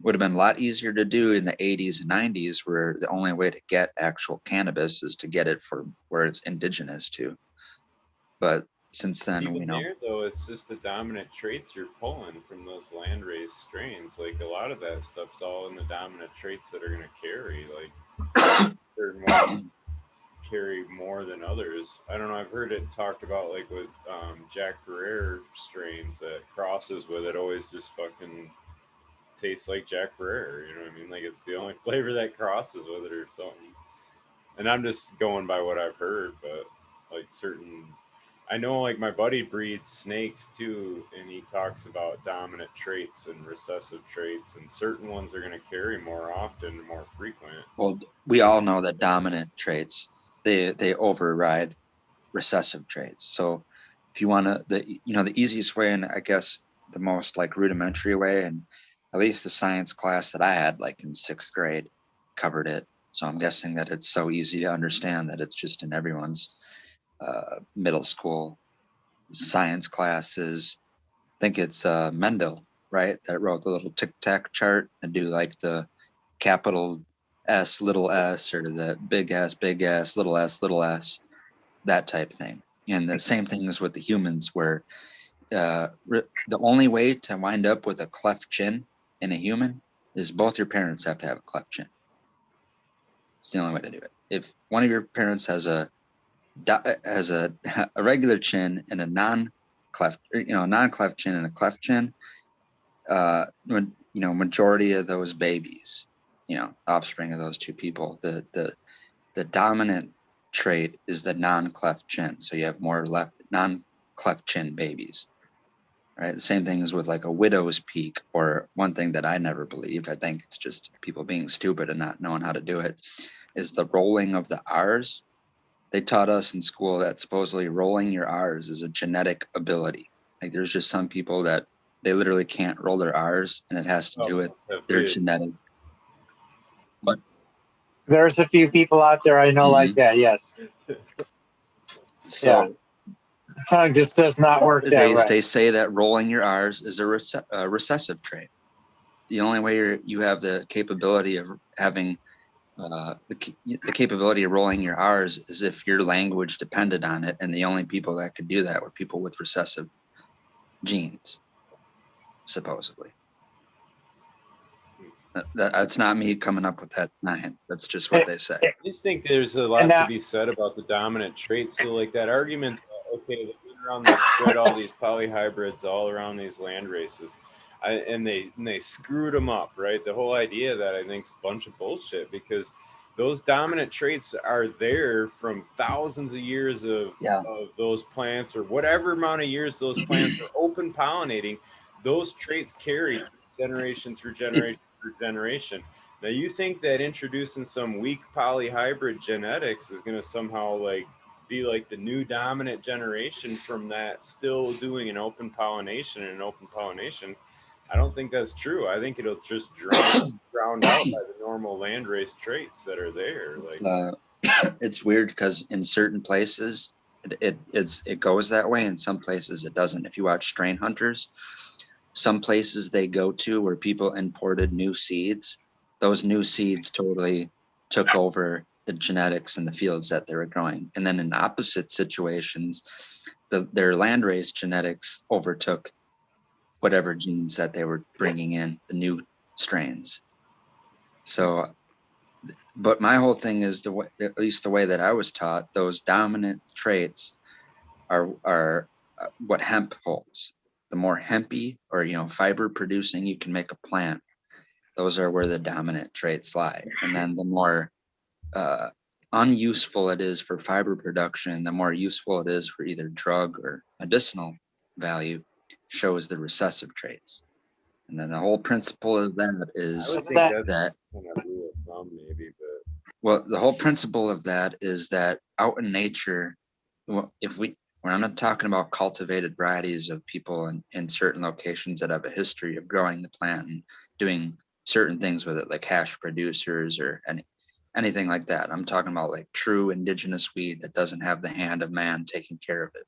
Would have been a lot easier to do in the 80s and 90s, where the only way to get actual cannabis is to get it from where it's indigenous to. But since then, even there, though, it's just the dominant traits you're pulling from those land-raised strains. Like a lot of that stuff's all in the dominant traits that are going to carry. Like certain ones carry more than others. I don't know. I've heard it talked about like with Jack Herrera strains that crosses with it always just fucking tastes like Jack Herrera. You know what I mean? Like it's the only flavor that crosses with it or something. And I'm just going by what I've heard, but like certain. I know like my buddy breeds snakes too, and he talks about dominant traits and recessive traits, and certain ones are going to carry more often, more frequent. Well, we all know that dominant traits, they override recessive traits. So if you want to, the easiest way, and I guess the most like rudimentary way, and at least the science class that I had like in 6th grade covered it, So I'm guessing that it's so easy to understand that it's just in everyone's middle school science classes. I think it's Mendel, right, that wrote the little tic-tac chart and do like the capital S, little s, or the big S, little s, that type thing. And the same thing is with the humans, where the only way to wind up with a cleft chin in a human is both your parents have to have a cleft chin. It's the only way to do it. If one of your parents has a a regular chin and a non-cleft chin and a cleft chin, majority of those babies, offspring of those two people, the dominant trait is the non-cleft chin. So you have more left non-cleft chin babies. Right. The same thing is with like a widow's peak, or one thing that I never believed, I think it's just people being stupid and not knowing how to do it, is the rolling of the R's. They taught us in school that supposedly rolling your R's is a genetic ability. Like there's just some people that they literally can't roll their R's, and it has to do with their genetic. But there's a few people out there I know like that. Yes. So tongue just does not work that right. They say that rolling your R's is a recessive trait. The only way you have the capability of having the capability of rolling your R's is if your language depended on it, and the only people that could do that were people with recessive genes, supposedly. That's not me coming up with that science. That's just what they say. I just think there's a lot to be said about the dominant traits. So like that argument, okay, they went around, they spread all these polyhybrids all around these land races, and they screwed them up, right? The whole idea of that, I think, is a bunch of bullshit, because those dominant traits are there from thousands of years of those plants, or whatever amount of years those plants were open pollinating. Those traits carry generation through generation through generation. Now, you think that introducing some weak polyhybrid genetics is going to somehow like be like the new dominant generation from that still doing an open pollination and an open pollination? I don't think that's true. I think it'll just drown out by the normal landrace traits that are there. Like it's weird because in certain places it goes that way, in some places it doesn't. If you watch Strain Hunters, some places they go to where people imported new seeds, those new seeds totally took over the genetics in the fields that they were growing. And then in opposite situations, their landrace genetics overtook whatever genes that they were bringing in, the new strains. So, but my whole thing is, at least the way that I was taught, those dominant traits are what hemp holds. The more hempy or fiber producing you can make a plant, those are where the dominant traits lie. And then the more unuseful it is for fiber production, the more useful it is for either drug or medicinal value, shows the recessive traits. And then the whole principle of that is that kind of rule of thumb, maybe, but well, the whole principle of that is that out in nature, when I'm not talking about cultivated varieties of people in certain locations that have a history of growing the plant and doing certain things with it, like hash producers or anything like that. I'm talking about like true indigenous weed that doesn't have the hand of man taking care of it.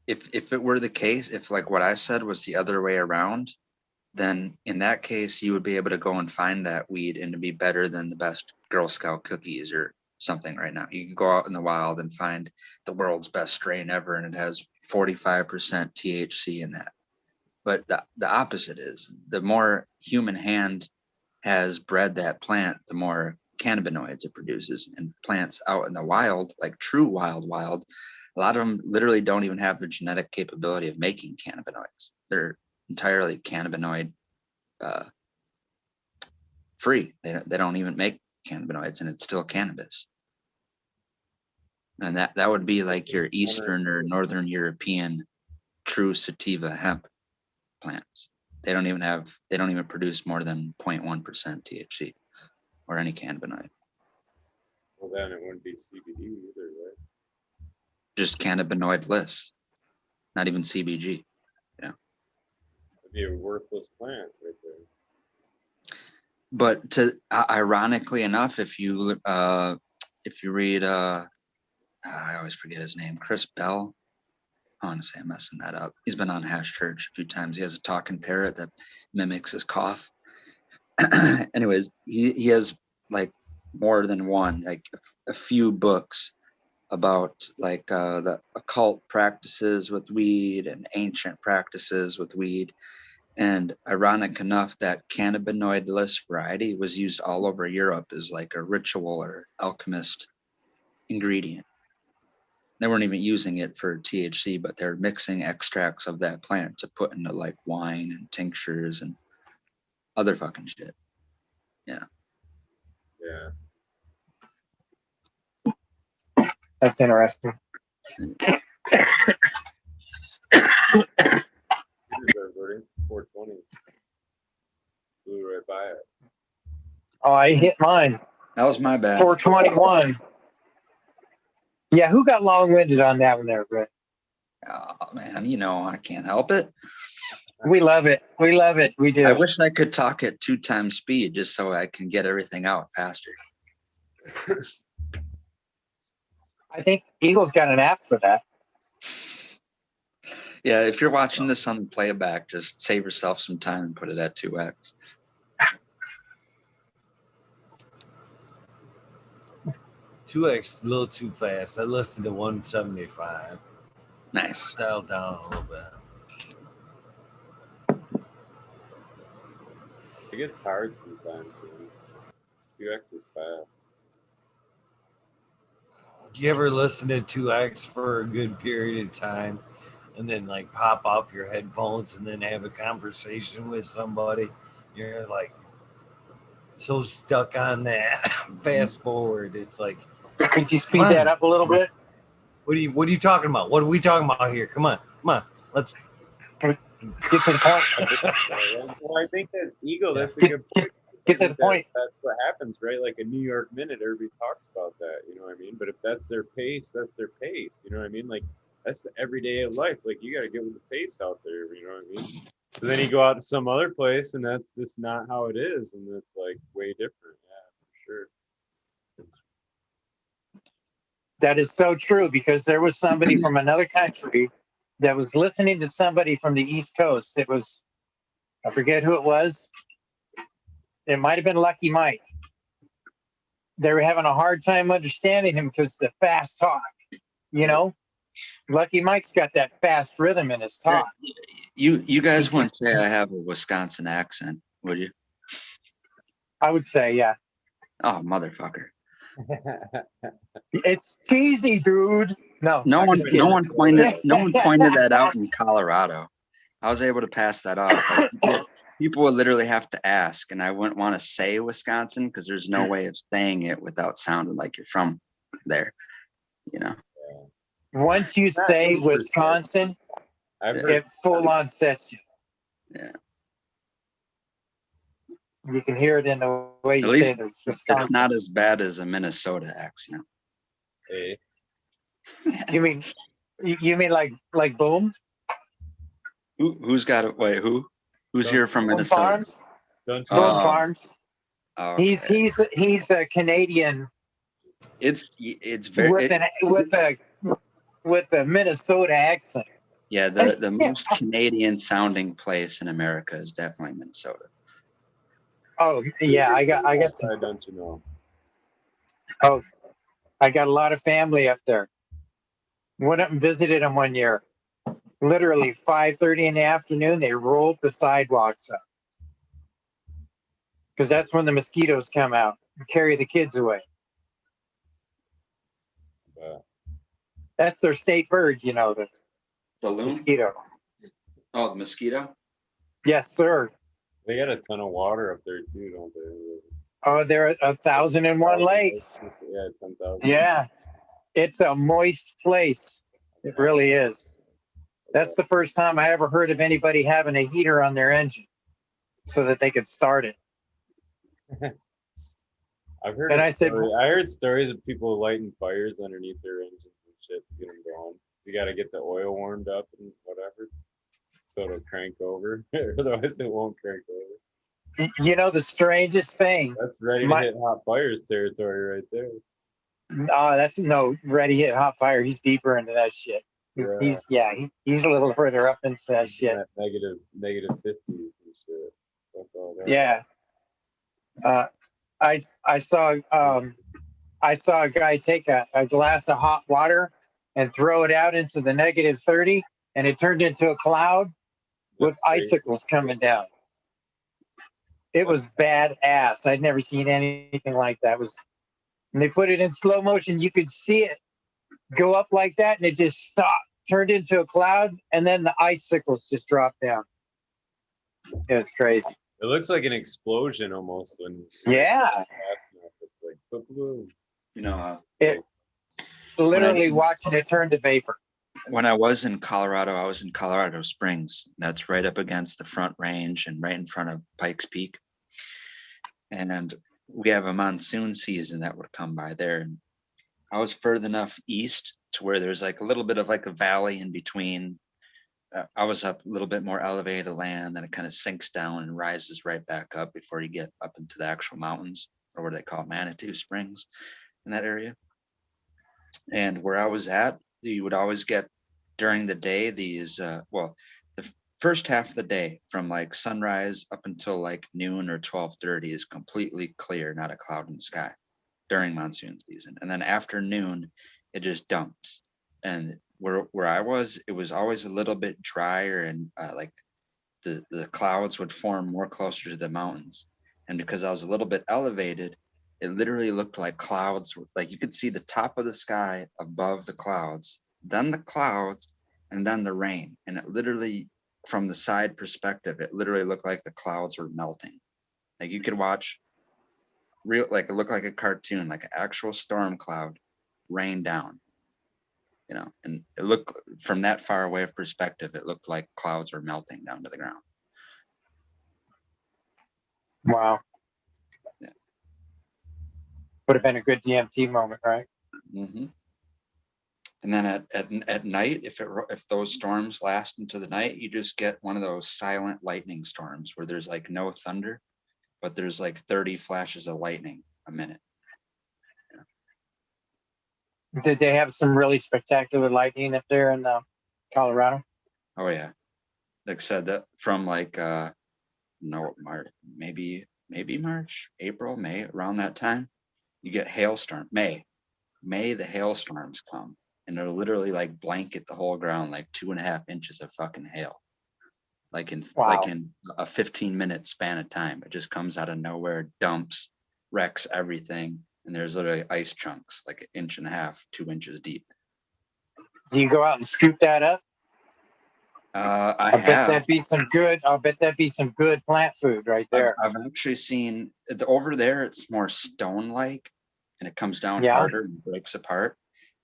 If it were the case, if like what I said was the other way around, then in that case, you would be able to go and find that weed and to be better than the best Girl Scout cookies or something right now. You can go out in the wild and find the world's best strain ever, and it has 45% THC in that. But the opposite is, the more human hand has bred that plant, the more cannabinoids it produces. And plants out in the wild, like true wild, a lot of them literally don't even have the genetic capability of making cannabinoids. They're entirely cannabinoid free. They don't even make cannabinoids, and it's still cannabis. And that would be like your Eastern or Northern European true sativa hemp plants. They don't even produce more than 0.1% THC or any cannabinoid. Well, then it wouldn't be CBD either, right? Just cannabinoidless, not even CBG. It'd be a worthless plant right there. but to ironically enough, if you read I always forget his name, Chris Bell. I want to say I'm messing that up. He's been on Hash Church a few times. He has a talking parrot that mimics his cough. Anyways, he has like more than one, like a few books about like the occult practices with weed and ancient practices with weed. And ironic enough, that cannabinoidless variety was used all over Europe as like a ritual or alchemist ingredient. They weren't even using it for THC, but they're mixing extracts of that plant to put into like wine and tinctures and other fucking shit. Yeah. That's interesting. Recording 420s. Blew right by it. Oh, I hit mine. That was my bad. 421. Yeah, who got long-winded on that one there, Brett? Oh man, you know I can't help it. We love it. We love it. We do. I wish I could talk at 2 times speed just so I can get everything out faster. I think Eagle's got an app for that. Yeah, if you're watching this on the playback, just save yourself some time and put it at 2x. Two X a little too fast. I listened to 175. Nice. Dial down a little bit. It gets hard sometimes, man. 2x is fast. Do you ever listen to 2X for a good period of time and then like pop off your headphones and then have a conversation with somebody? You're like so stuck on that. Fast forward. It's like, Could you speed that up a little bit? what are you talking about? What are we talking about here? Come on. Let's get to the point. Well, I think that Eagle, that's a good point. Get to the point. That's what happens, right? Like a New York Minute, everybody talks about that, you know what I mean? But if that's their pace, that's their pace, you know what I mean? Like that's the everyday of life. Like you got to get with the pace out there, you know what I mean? So then you go out to some other place and that's just not how it is. And it's like way different. Yeah, for sure. That is so true, because there was somebody from another country that was listening to somebody from the East Coast. It was, I forget who it was. It might have been Lucky Mike. They were having a hard time understanding him because the fast talk, you know? Lucky Mike's got that fast rhythm in his talk. You guys wouldn't say I have a Wisconsin accent, would you? I would say, yeah. Oh, motherfucker. It's cheesy, dude. No one pointed that out in Colorado. I was able to pass that off. Like, people would literally have to ask, and I wouldn't want to say Wisconsin because there's no way of saying it without sounding like you're from there. You know. Once you say Wisconsin, it full on sets you. Yeah. You can hear it in the way you say this. It's not as bad as a Minnesota accent. Hey. You mean like Boom? Who's got it? Wait, who's here from Boom Minnesota? Farms? Boom Farms. Oh, okay. He's a Canadian. It's very with a Minnesota accent. Yeah, the most Canadian sounding place in America is definitely Minnesota. Oh yeah, I got. Don't you know? Oh, I got a lot of family up there. Went up and visited them one year. Literally 5:30 in the afternoon, they rolled the sidewalks up because that's when the mosquitoes come out and carry the kids away. That's their state bird, you know, the loon? Mosquito. Oh, the mosquito? Yes, sir. They got a ton of water up there too, don't they? Oh, there are 1,001 lakes. Yeah, 10,000. Yeah, it's a moist place. It really is. That's the first time I ever heard of anybody having a heater on their engine so that they could start it. I've heard. I heard stories of people lighting fires underneath their engines and shit to get them going. So you got to get the oil warmed up and whatever, so it'll crank over. Otherwise, it won't crank over. You know, the strangest thing. That's ready to hit hot fires territory right there. That's no ready hit hot fire. He's deeper into that shit. He's a little further up into that shit. That negative 50s and shit. Yeah. I saw a guy take a glass of hot water and throw it out into the -30, and it turned into a cloud with icicles coming down. It was badass. I'd never seen anything like that. And they put it in slow motion. You could see it go up like that, and it just stopped, turned into a cloud, and then the icicles just dropped down. It was crazy. It looks like an explosion almost when. Yeah. It's like boom. You know, it literally watching it turn to vapor. When I was in Colorado Springs. That's right up against the Front Range and right in front of Pikes Peak. And we have a monsoon season that would come by there. And I was further enough east to where there's like a little bit of like a valley in between. I was up a little bit more elevated land, and it kind of sinks down and rises right back up before you get up into the actual mountains, or what they call Manitou Springs in that area. And where I was at, you would always get during the day these, the first half of the day from like sunrise up until like noon or 12:30 is completely clear, not a cloud in the sky during monsoon season. And then after noon, it just dumps. And where I was, it was always a little bit drier, and like the clouds would form more closer to the mountains. And because I was a little bit elevated, it literally looked like clouds, like you could see the top of the sky above the clouds, then the clouds, and then the rain. And it literally, from the side perspective, it literally looked like the clouds were melting. Like you could watch like it looked like a cartoon, like an actual storm cloud rain down. You know, and it looked, from that far away of perspective, it looked like clouds were melting down to the ground. Wow. Yeah. Would have been a good DMT moment, right? Mm-hmm. And then at night, if those storms last into the night, you just get one of those silent lightning storms where there's like no thunder, but there's like 30 flashes of lightning a minute. Did they have some really spectacular lightning up there in Colorado? Oh yeah, like said that from like March, maybe March, April, May, around that time, you get hailstorm. May the hailstorms come, and it'll literally like blanket the whole ground, like 2.5 inches of fucking hail, like in a 15-minute span of time. It just comes out of nowhere, dumps, wrecks everything. And there's literally ice chunks like 1.5 inches, 2 inches deep. Do you go out and scoop that up? I bet that'd be some good. I'll bet that'd be some good plant food right there. I've actually seen over there. It's more stone-like, and it comes down harder and breaks apart.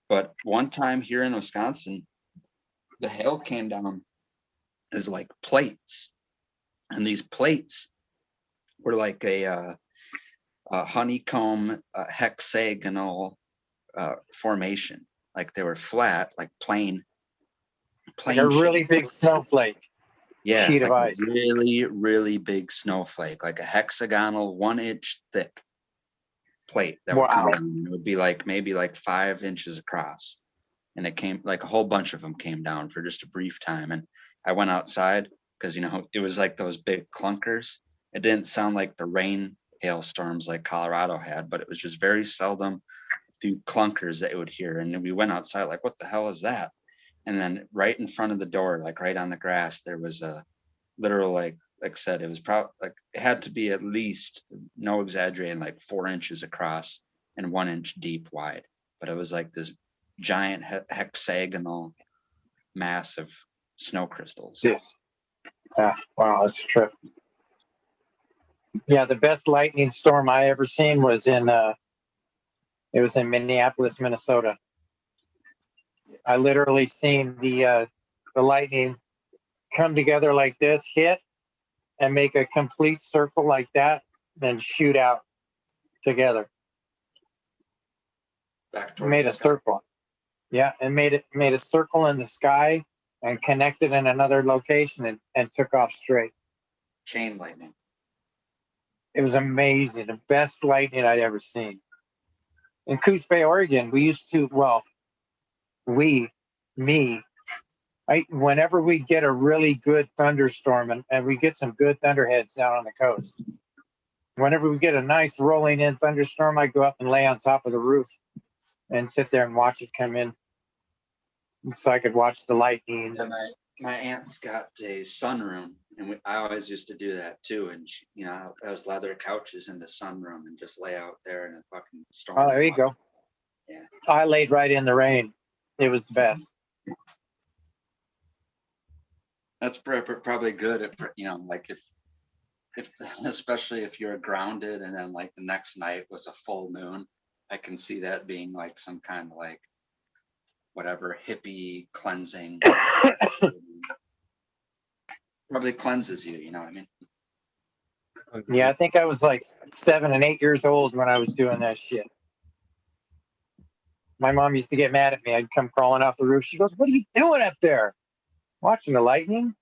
But one time here in Wisconsin, the hail came down as like plates, and these plates were like a honeycomb hexagonal formation. Like they were flat, like plain like a really big snowflake. Yeah, sheet of like ice. A really, really big snowflake, like a hexagonal 1-inch thick plate that would come down. It would be like maybe like 5 inches across. And it came, like a whole bunch of them came down for just a brief time. And I went outside because, you know, it was like those big clunkers. It didn't sound like the rain hailstorms like Colorado had, but it was just very seldom a few clunkers that you would hear. And we went outside like, what the hell is that? And then right in front of the door, like right on the grass, there was a literal, like I said, it was probably like, it had to be at least, no exaggerating, like 4 inches across and 1 inch deep wide. But it was like this giant hexagonal mass of snow crystals. Yes. Wow, that's a trip. Yeah, the best lightning storm I ever seen was in Minneapolis, Minnesota. I literally seen the lightning come together like this, hit, and make a complete circle like that, then shoot out together. Made a circle. Yeah, and made a circle in the sky and connected in another location and took off straight. Chain lightning. It was amazing. The best lightning I'd ever seen. In Coos Bay, Oregon, we used to, whenever we get a really good thunderstorm and we get some good thunderheads down on the coast, whenever we get a nice rolling in thunderstorm, I go up and lay on top of the roof and sit there and watch it come in so I could watch the lightning. Yeah, my aunt's got a sunroom, and I always used to do that too. And she, those leather couches in the sunroom and just lay out there in a fucking storm. Oh, there you go. Yeah. I laid right in the rain. It was the best. That's probably good at, like if especially if you're grounded and then like the next night was a full moon, I can see that being like some kind of like whatever hippie cleansing. Probably cleanses you, you know what I mean? Yeah, I think I was like 7 and 8 years old when I was doing that shit. My mom used to get mad at me. I'd come crawling off the roof. She goes, "What are you doing up there? Watching the lightning?"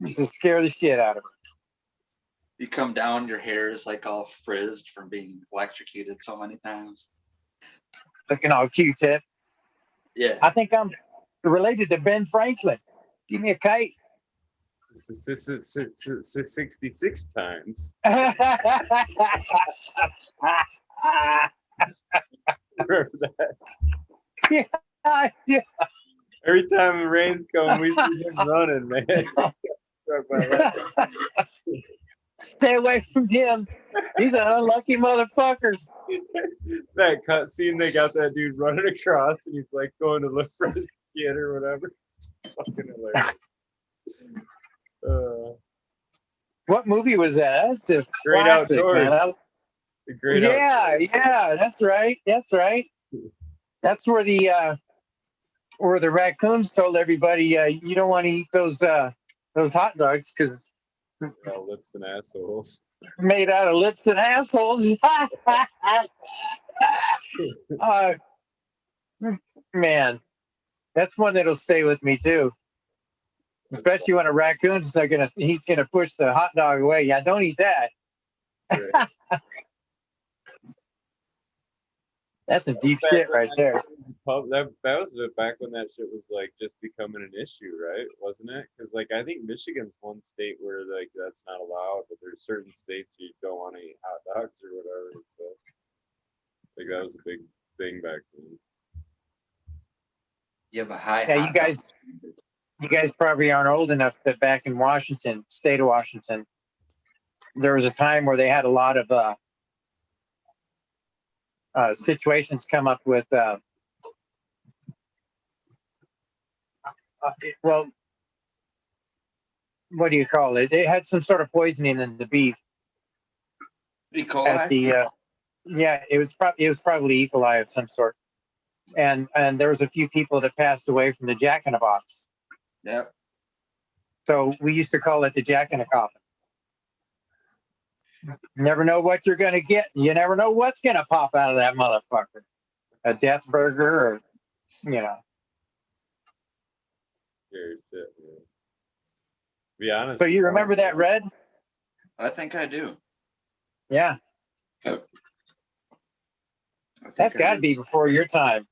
Used to scare the shit out of her. You come down, your hair is like all frizzed from being electrocuted so many times. Looking all Q-tip. Yeah. I think I'm related to Ben Franklin. Give me a kite. 66 times. Remember that? Yeah. Every time the rains come, we see him running, man. Stay away from him. He's an unlucky motherfucker. That cut scene, they got that dude running across, and he's like going to look for his kid or whatever. Fucking hilarious. What movie was that? That's just Great classic, Outdoors. man. The Great Yeah, that's right. That's right. That's where the raccoons told everybody, you don't want to eat those hot dogs because lips and assholes. made out of lips and assholes. Man, that's one that'll stay with me too. Especially when a raccoon's he's gonna push the hot dog away. Yeah, don't eat that. Right. That's some deep shit right there. That was back when that shit was like just becoming an issue, right? Wasn't it? Because like I think Michigan's one state where like that's not allowed, but there's certain states you don't want to eat hot dogs or whatever. So like that was a big thing back then. You have a high. Yeah, you guys probably aren't old enough, but back in Washington, state of Washington, there was a time where they had a lot of situations come up with well, what do you call it? They had some sort of poisoning in the beef. E. coli? At the yeah, it was probably E. coli of some sort, and there was a few people that passed away from the Jack in a Box. Yep. So we used to call it the Jack in a Coffin. Never know what you're gonna get. You never know what's gonna pop out of that motherfucker. A death burger, or Scary shit, man. Be honest. So you remember that, Red? I think I do. Yeah. That's got to be before your time.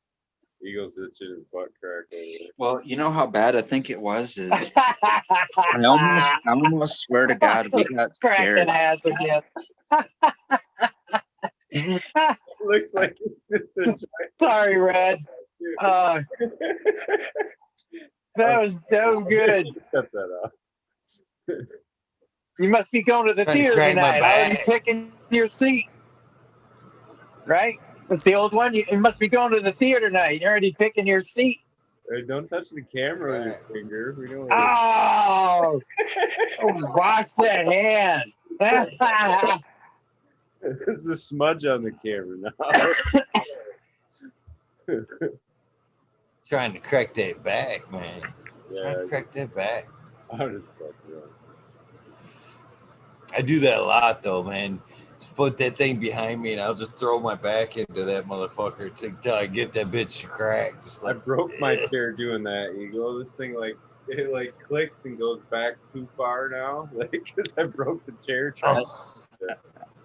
Eagles itching his butt crack over there. Well, you know how bad I think it was is I almost swear to God we got scared. Cracking ass again. Looks like it's a Sorry, Red. That was good. Cut that off. You must be going to the theater tonight. Already picking your seat. Right? That's the old one. You must be going to the theater tonight. You're already picking your seat. Hey, don't touch the camera with your finger. We don't Oh! Wash that hand. There's a smudge on the camera now. Trying to crack that back, man. Yeah, Trying to crack that back. I'm just fucking up. I do that a lot, though, man. Just put that thing behind me, and I'll just throw my back into that motherfucker until I get that bitch to crack. Just like, I broke my chair doing that, Eagle. This thing, it clicks and goes back too far now. Like, because I broke the chair trying to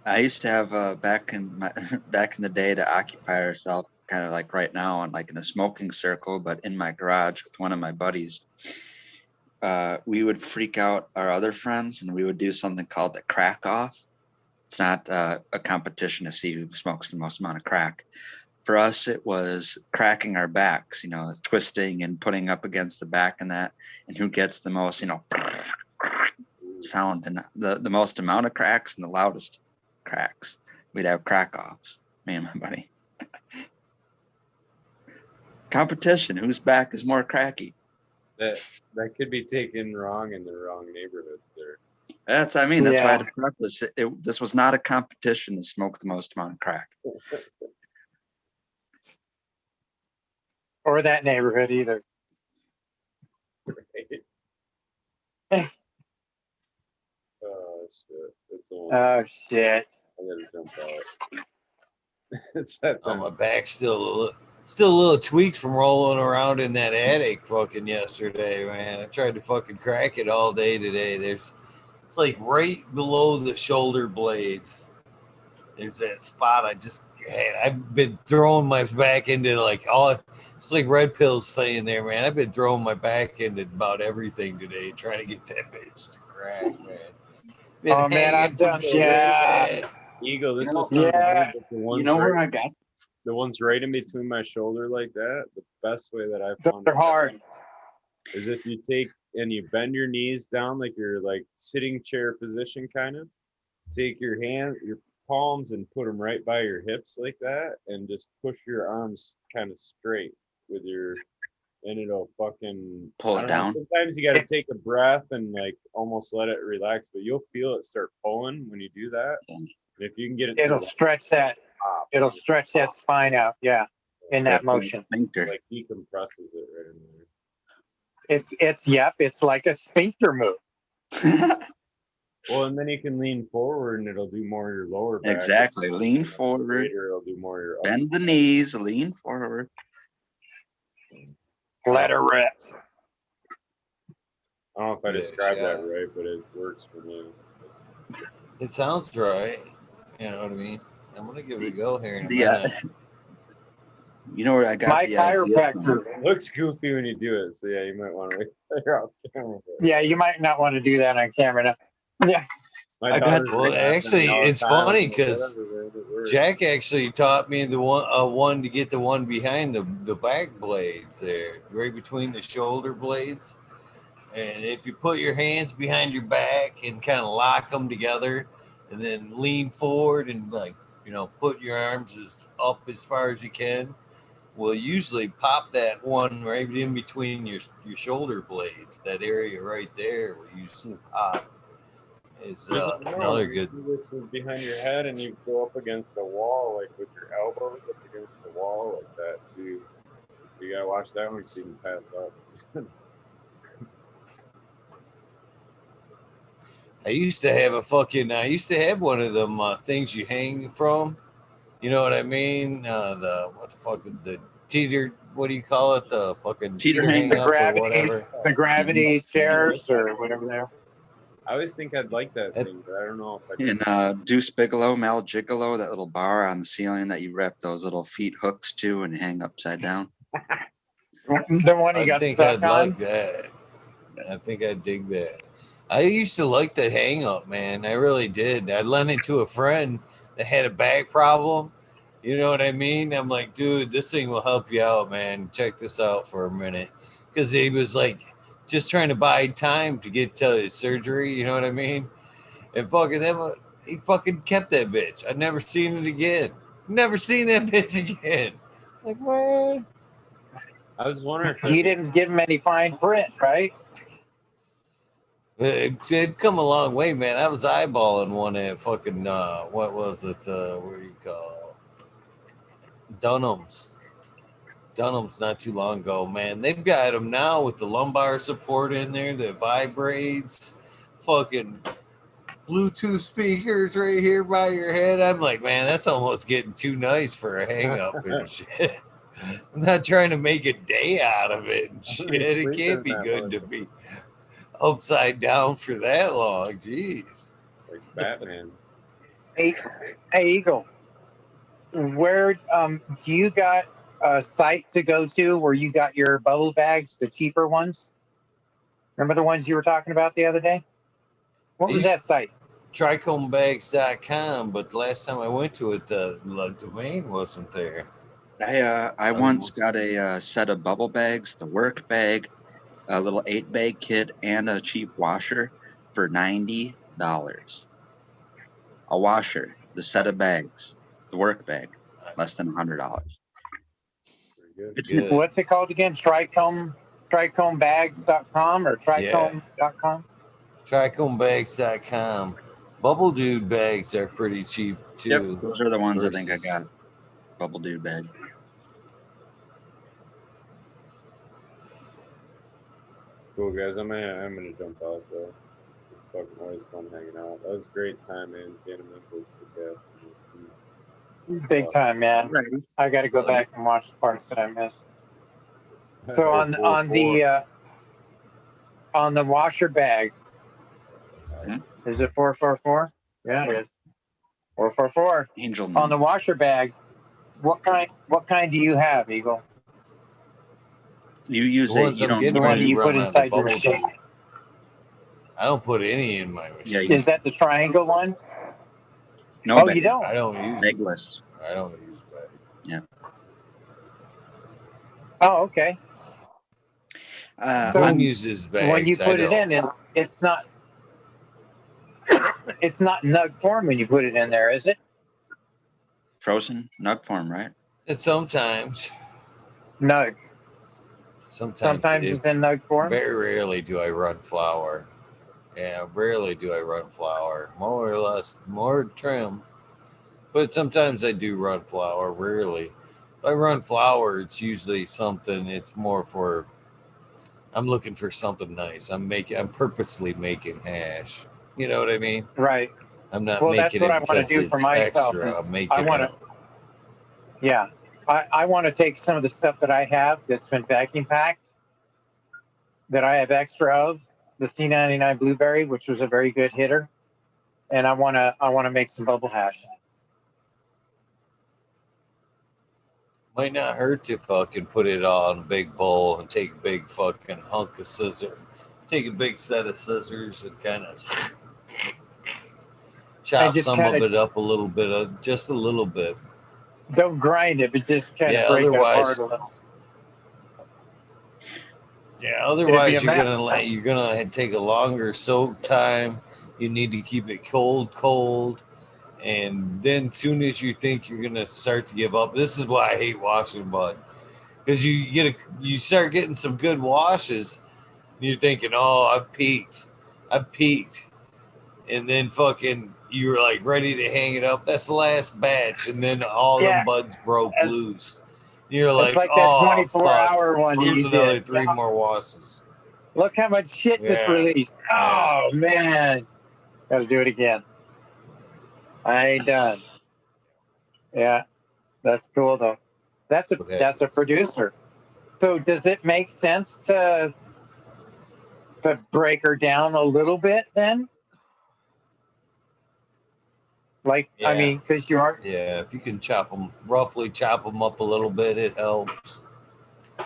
I used to have back in the day to occupy ourselves kind of like right now and like in a smoking circle, but in my garage with one of my buddies. We would freak out our other friends and we would do something called the crack off. It's not a competition to see who smokes the most amount of crack. For us, it was cracking our backs, twisting and putting up against the back and that, and who gets the most, sound and the most amount of cracks and the loudest cracks. We'd have crack offs, me and my buddy. Competition, whose back is more cracky. That could be taken wrong in the wrong neighborhoods there. That's why I had to preface it. This was not a competition to smoke the most amount of crack. Or that neighborhood either. Right. Oh shit! It's almost. Oh shit! I gotta jump out. It's that time. My back's still a little tweaked from rolling around in that attic fucking yesterday, man. I tried to fucking crack it all day today. It's like right below the shoulder blades. There's that spot I just had. I've been throwing my back into like it's like Red Pill's saying there, man. I've been throwing my back into about everything today, trying to get that bitch to crack, man. Oh man, I've done man. Eagle, this is weird, but the ones where I got the ones right in between my shoulder like that. The best way that I found they're hard is if you take and you bend your knees down like you're like sitting chair position kind of. Take your palms and put them right by your hips like that, and just push your arms kind of straight with and it'll fucking pull it down. Sometimes you got to take a breath and like almost let it relax, but you'll feel it start pulling when you do that. And if you can get it, it'll stretch that. It'll stretch that spine out. Yeah, in that motion. Like decompresses it right in there. It's like a sphincter move. Well, and then you can lean forward and it'll do more of your lower back. Exactly. Lean forward. It'll do more of your bend the knees, lean forward. Let her rip. I don't know if I described that right, but it works for me. It sounds right. You know what I mean? I'm going to give it a go here in a minute. You know where I got my chiropractor. It looks goofy when you do it, so yeah, you might want to clear off camera. Yeah, you might not want to do that on camera now. Yeah. Actually, it's funny because Jack actually taught me the one to get the one behind the back blades there, right between the shoulder blades. And if you put your hands behind your back and kind of lock them together, and then lean forward and put your arms up as far as you can, will usually pop that one right in between your shoulder blades. That area right there will usually pop. Is another good. You do this behind your head, and you go up against the wall, like with your elbows up against the wall, like that too. You gotta watch that one so you can pass up. I used to have one of them things you hang from. You know what I mean? The teeter. What do you call it? The fucking teeter hang up or whatever. The gravity chairs or whatever they are. I always think I'd like that thing, but I don't know if I can. In Deuce Bigelow, Mel Gigolo, that little bar on the ceiling that you wrap those little feet hooks to and hang upside down. The one you got stuck on? Like that. I think I'd dig that. I used to like the hang up, man. I really did. I lent it to a friend that had a back problem. You know what I mean? I'm like, dude, this thing will help you out, man. Check this out for a minute. Because he was like, just trying to buy time to get to his surgery, you know what I mean? And he fucking kept that bitch. I've never seen it again. Never seen that bitch again. Like, what? I was wondering if you didn't give him any fine print, right? It's come a long way, man. I was eyeballing one at fucking, what was it? What do you call it? Dunham's not too long ago, man. They've got them now with the lumbar support in there that vibrates, fucking Bluetooth speakers right here by your head. I'm like, man, that's almost getting too nice for a hang up and shit. I'm not trying to make a day out of it and shit. It can't be good to be upside down for that long. Jeez. Like Batman. Hey, Eagle, where do you got a site to go to where you got your bubble bags, the cheaper ones? Remember the ones you were talking about the other day? What was that site? Trichomebags.com, but the last time I went to it, the domain wasn't there. I once got a set of bubble bags, the work bag, a little 8-bag kit, and a cheap washer for $90. A washer, the set of bags, the work bag, less than $100. Pretty good. It's Good. What's it called again? Trichomebags.com or trichome.com? Trichomebags.com. Bubble Dude bags are pretty cheap too. Yep, those are the ones I think I got. Bubble Dude bag. Cool guys, I'm gonna jump out though. It's fucking always fun hanging out. That was a great time, man. Gentlemen, podcast. Big time, man. Right. I got to go back and watch the parts that I missed. So on the washer bag, is it 444? Yeah, it is. 444. Angel On the washer bag, what kind do you have, Eagle? You use The it. ones You I'm don't. getting The one ready that to you run put on inside the your Bubble machine. Dude. I don't put any in my machine. Yeah, Is that the triangle one? No Oh, bag. you don't? I don't use it. Bagless. I don't use bag. Yeah. Oh, okay. So Boom uses bags. when you put it in, it's not it's not nug form when you put it in there, is it? Frozen nug form, right? It's sometimes. Nug. Sometimes If- it's in nug form. Very rarely do I run flour. Yeah, rarely do I run flour. More or less, more trim. But sometimes I do run flour. Rarely. If I run flour, it's usually something. It's more for. I'm looking for something nice. I'm purposely making hash. You know what I mean? Right. I'm not Well, that's making what it I want to because do for it's myself. extra. Is I'm making I want it. to. Yeah, I want to take some of the stuff that I have that's been vacuum packed, that I have extra of, the C99 blueberry, which was a very good hitter, and I want to make some bubble hash. Might not hurt to fucking put it all in a big bowl and take a big fucking hunk of scissor. Take a big set of scissors and kind of chop just some of kinda it up a little bit, just a little bit. Don't grind it, but just kind of break it apart a little. Yeah, otherwise It'd be you're gonna take a longer soak time. You need to keep it cold, and then soon as you think you're gonna start to give up, this is why I hate washing bud, because you start getting some good washes, and you're thinking, oh, I've peaked, and then fucking you're like ready to hang it up. That's the last batch, and then all them buds broke loose. You're It's like, like that oh, 24-hour one here's you another did. 3 more washes. Look how much shit just Yeah. released. Oh, man. Got to do it again. I ain't done. Yeah, that's cool, though. That's a producer. So does it make sense to break her down a little bit then? Like, I mean, because you are. Yeah, if you can roughly chop them up a little bit, it helps.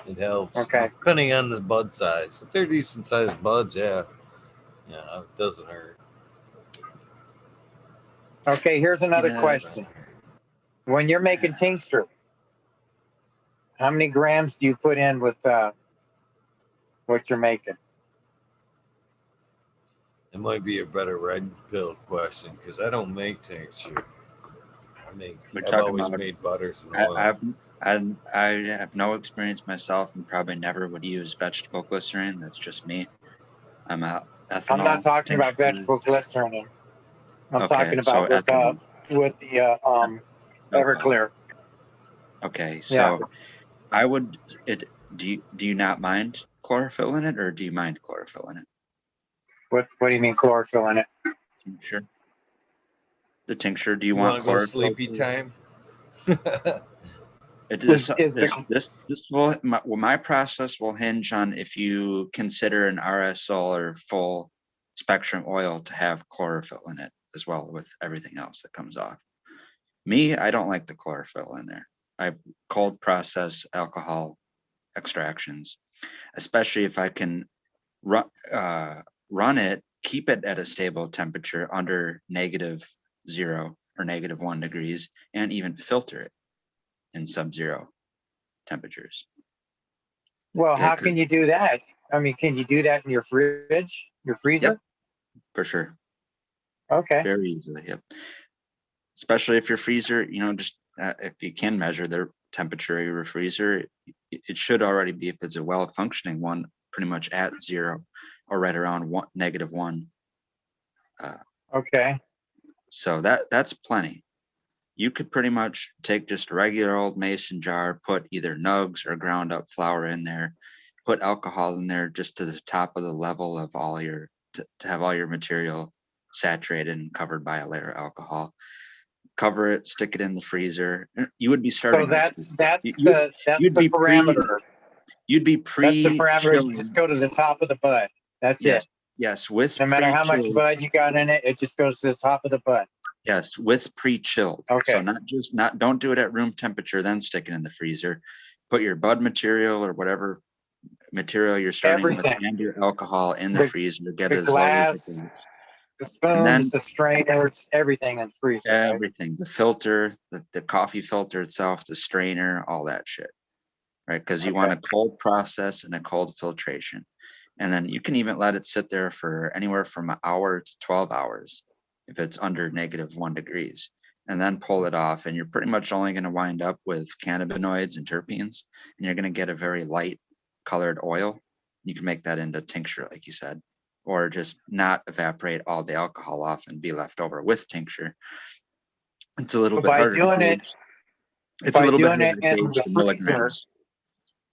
It helps. Okay. Depending on the bud size. If they're decent sized buds, yeah, it doesn't hurt. Okay, here's another question. When you're making tincture, how many grams do you put in with what you're making? It might be a better red pill question because I don't make tincture. I've always made butters and oil. I have no experience myself and probably never would use vegetable glycerin. That's just me. I'm not talking about vegetable glycerin. I'm talking about with the Everclear. Okay, so I would. Do you not mind chlorophyll in it, or do you mind chlorophyll in it? What do you mean chlorophyll in it? Tincture. The tincture. Do you want want chlorophyll? Sleepy time? My process will hinge on if you consider an RSL or full spectrum oil to have chlorophyll in it. as well with everything else that comes off. Me, I don't like the chlorophyll in there. I cold process alcohol extractions, especially if I can run it, keep it at a stable temperature under -0 or -1 degrees, and even filter it in sub-zero temperatures. Well, Okay, how can you do that? I mean, can you do that in your fridge, your freezer? Yep, for sure. Okay. Very easily, yep. Especially if your freezer, just if you can measure their temperature of your freezer, it should already be, if it's a well-functioning one, pretty much at 0 or right around -1. Okay. So that's plenty. You could pretty much take just a regular old mason jar, put either nugs or ground up flour in there, put alcohol in there just to the top of the level of all your, to have all your material saturated and covered by a layer of alcohol. Cover it, stick it in the freezer. You would be starting. So that's you'd the be parameter. You'd be That's the parameter. You chilling. just go to the top of the bud. That's Yes, it. yes, with No matter how much pre-chilled. bud you got in it, it just goes to the top of the bud. Yes, with pre-chilled. Okay. So don't do it at room temperature, then stick it in the freezer. Put your bud material or whatever material you're starting with and your alcohol in the freezer. Get The it as low as glass, it can. the spoons, the strainers, everything in the freezer. Everything, right? The filter, the coffee filter itself, the strainer, all that shit, right? Because you want a cold process and a cold filtration. And then you can even let it sit there for anywhere from an hour to 12 hours if it's under -1 degrees, and then pull it off. And you're pretty much only going to wind up with cannabinoids and terpenes, and you're going to get a very light colored oil. You can make that into tincture, like you said, or just not evaporate all the alcohol off and be left over with tincture. It's a little bit harder to gauge. It's a little bit harder to gauge the milligrams.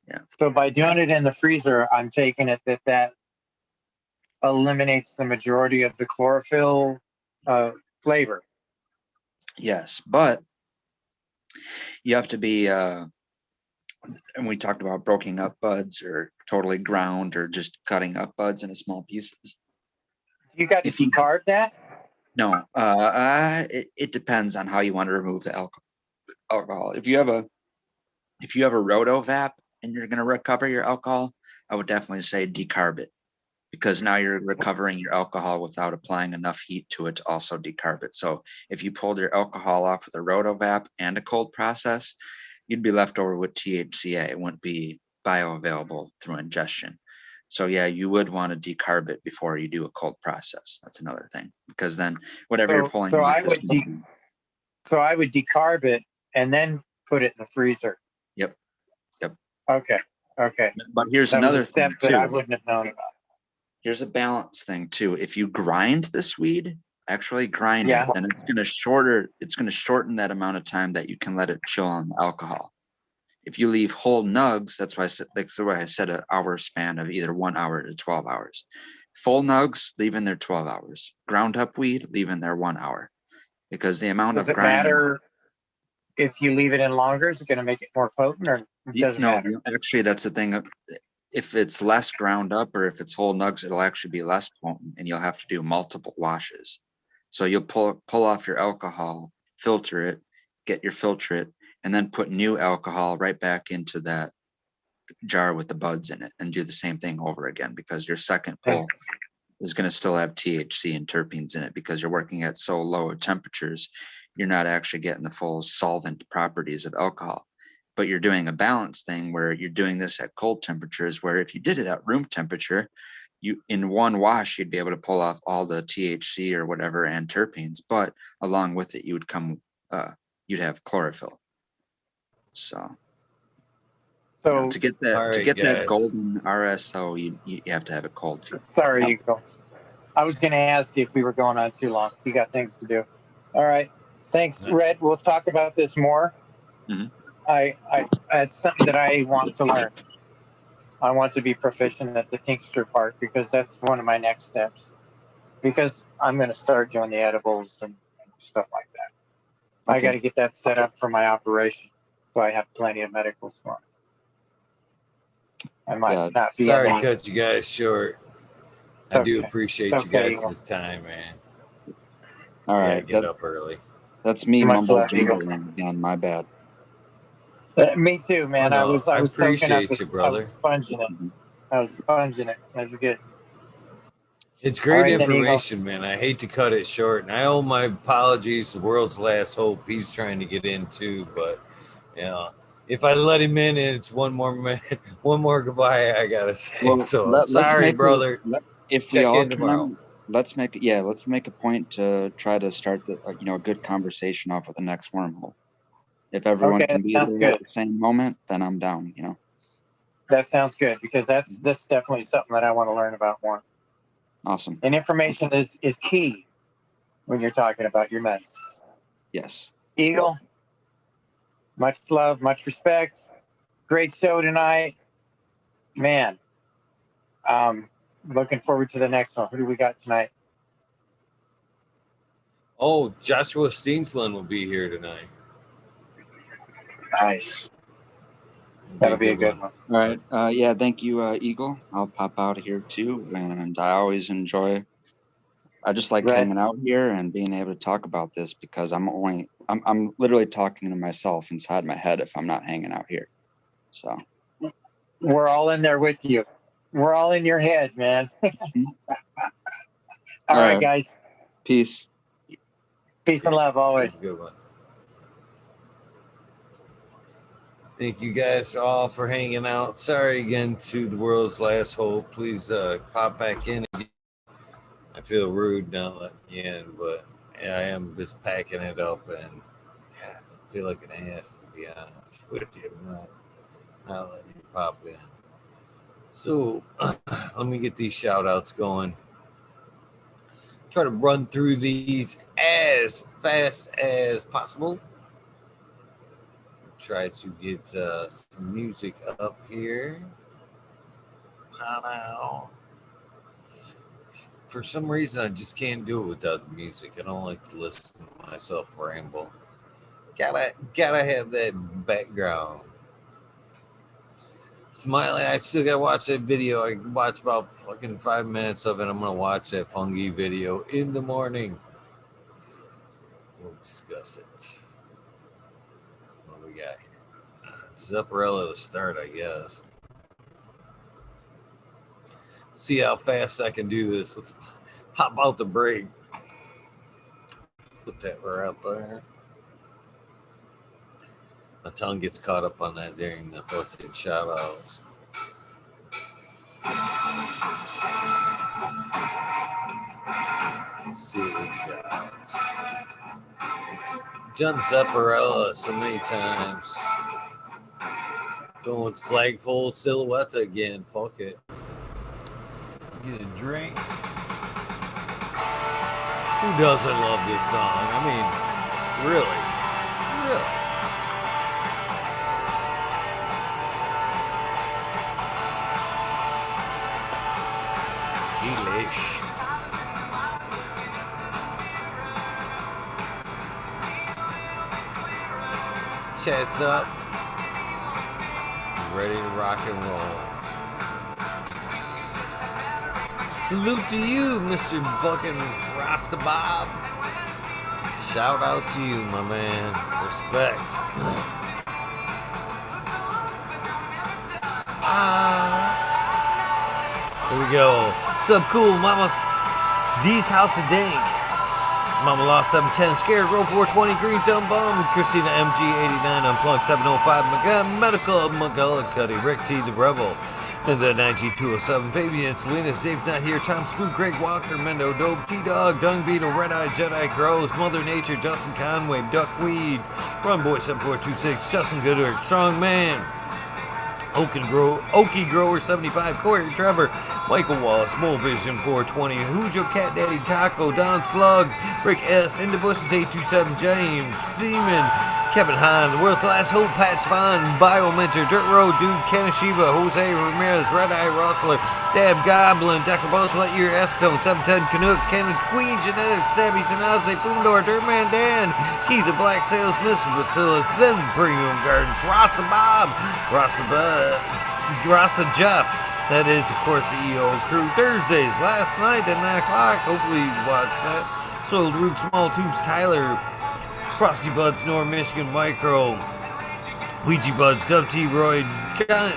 Yeah. So by doing it in the freezer, I'm taking it that eliminates the majority of the chlorophyll flavor. Yes, but you have to be, and we talked about broken up buds or totally ground or just cutting up buds into small pieces. You got to decarb that? No, it depends on how you want to remove the alcohol. If you have a rotovap and you're going to recover your alcohol, I would definitely say decarb it, because now you're recovering your alcohol without applying enough heat to it to also decarb it. So if you pulled your alcohol off with a rotovap and a cold process, you'd be left over with THCA. It wouldn't be bioavailable through ingestion. So yeah, you would want to decarb it before you do a cold process. That's another thing, because then whatever you're pulling off. So I would decarb it and then put it in the freezer. Yep. Okay. But here's another step that I wouldn't have known about. Here's a balance thing too. If you grind this weed, actually grind it, then it's going to shorten that amount of time that you can let it chill on the alcohol. If you leave whole nugs, that's why I said an hour span of either 1 hour to 12 hours. Full nugs, leave in there 12 hours. Ground up weed, leave in there 1 hour. Because the amount of grinding. Does it matter if you leave it in longer? Is it going to make it more potent, or doesn't matter? Actually, that's the thing. If it's less ground up or if it's whole nugs, it'll actually be less potent, and you'll have to do multiple washes. So you'll pull off your alcohol, filter it, get your filtrate, and then put new alcohol right back into that jar with the buds in it and do the same thing over again, because your second pull is going to still have THC and terpenes in it, because you're working at so low temperatures, you're not actually getting the full solvent properties of alcohol. But you're doing a balance thing where you're doing this at cold temperatures, where if you did it at room temperature, you in one wash, you'd be able to pull off all the THC or whatever and terpenes, but along with it, you'd have chlorophyll. So to get that golden RSO, you have to have it cold. Sorry, Eagle. I was going to ask you if we were going on too long. You got things to do. All right. Thanks, Red. We'll talk about this more. Mm-hmm. It's something that I want to learn. I want to be proficient at the tincture part, because that's one of my next steps. Because I'm going to start doing the edibles and stuff like that. Okay. I got to get that set up for my operation, so I have plenty of medicals for it. I might not be. Sorry to cut you guys short. I do appreciate you guys' time, man. All Yeah, right. get up early. That's me Much mumble love, Eagle. jumbling again. My bad. Me too, man. Oh, no, I was soaking up. appreciate you, I brother. was sponging it. I was sponging it. That was good. It's All great right, then, Eagle. information, man. I hate to cut it short, and I owe my apologies. The world's last hope. He's trying to get in too, but you know, if I let him in, and it's one more minute, one more goodbye. I gotta say. Well, So I'm let's sorry, make brother. if we Check all in tomorrow. can, let's make a point to try to start a good conversation off with the next wormhole. If everyone Okay, can be sounds there at good. the same moment, then I'm down. That sounds good because that's definitely something that I want to learn about more. Awesome. And information is key when you're talking about your meds. Yes. Eagle, much love, much respect. Great show tonight, man. Looking forward to the next one. Who do we got tonight? Oh, Joshua Steensland will be here tonight. Nice. That'll be a good one. All right. Yeah. Thank you, Eagle. I'll pop out of here too, and I always enjoy. I just like hanging out here and being able to talk about this because I'm literally talking to myself inside my head if I'm not hanging out here. So we're all in there with you. We're all in your head, man. All right, guys. Peace. Peace and love always. Good one. Thank you guys all for hanging out. Sorry again to the world's last hope. Please pop back in again. I feel rude now letting you in, but I am just packing it up, and God, I feel like an ass to be honest with you. I'm not letting you pop in. So let me get these shout outs going. Try to run through these as fast as possible. Try to get some music up here. For some reason, I just can't do it without the music. I don't like to listen to myself ramble. Gotta have that background. Smiley, I still gotta watch that video. I watched about fucking 5 minutes of it. I'm gonna watch that fungi video in the morning. We'll discuss it. What we got here? It's Zupparella to start, I guess. See how fast I can do this. Let's pop out the break. Put that right out there. My tongue gets caught up on that during the fucking shout outs. Let's see what we got. Done Zupparella so many times. Going with Flagfold Silhouette again. Fuck it. Get a drink. Who doesn't love this song? I mean, really. Delish. Chat's up. Ready to rock and roll. Salute to you, Mr. fucking Rasta Bob. Shout out to you, my man. Respect. Here we go. Sub cool, Mama's D's House of Dank. Mama Lost 710, Scared, Roll 420, Green Thumb Bomb, Christina MG89, Unplugged 705, Medical, McGullicuddy, Rick T, The Rebel, and the 19207, Baby and Salinas, Dave's Not Here, Tom Spook, Greg Walker, Mendo, Dope, T-Dog, Dung Beetle, Red Eye, Jedi Crows, Mother Nature, Justin Conway, Duckweed, Run Boy 7426, Justin Goodrich, Strong Man, Okie Grower 75, Corey Trevor, Michael Wallace, Mole Vision 420, Who's Your Cat Daddy Taco, Don Slug, Rick S, In the Bushes 827, James Seaman, Kevin Hahn, The World's Last Hope, Pat Spahn, Biomentor, Dirt Road Dude, Kanashiba, Jose Ramirez, Red Eye Rustler, Dab Goblin, Dr. Boss Lightyear, Estone, 710 Canuck, Cannon Queen, Genetics, Stabby Tanaze, Boomdor, Dirtman Dan, Keith the Black Sales, Mr. Bacillus, Zen Premium Gardens, Rasta Bob, Rasta Jeff. That is, of course, the EO Crew Thursdays. Last night at 9 o'clock. Hopefully you watched that. Soiled Root, Small Tubes, Tyler, Frosty Buds, North Michigan Micro, Ouija Buds, Dub T. Roy,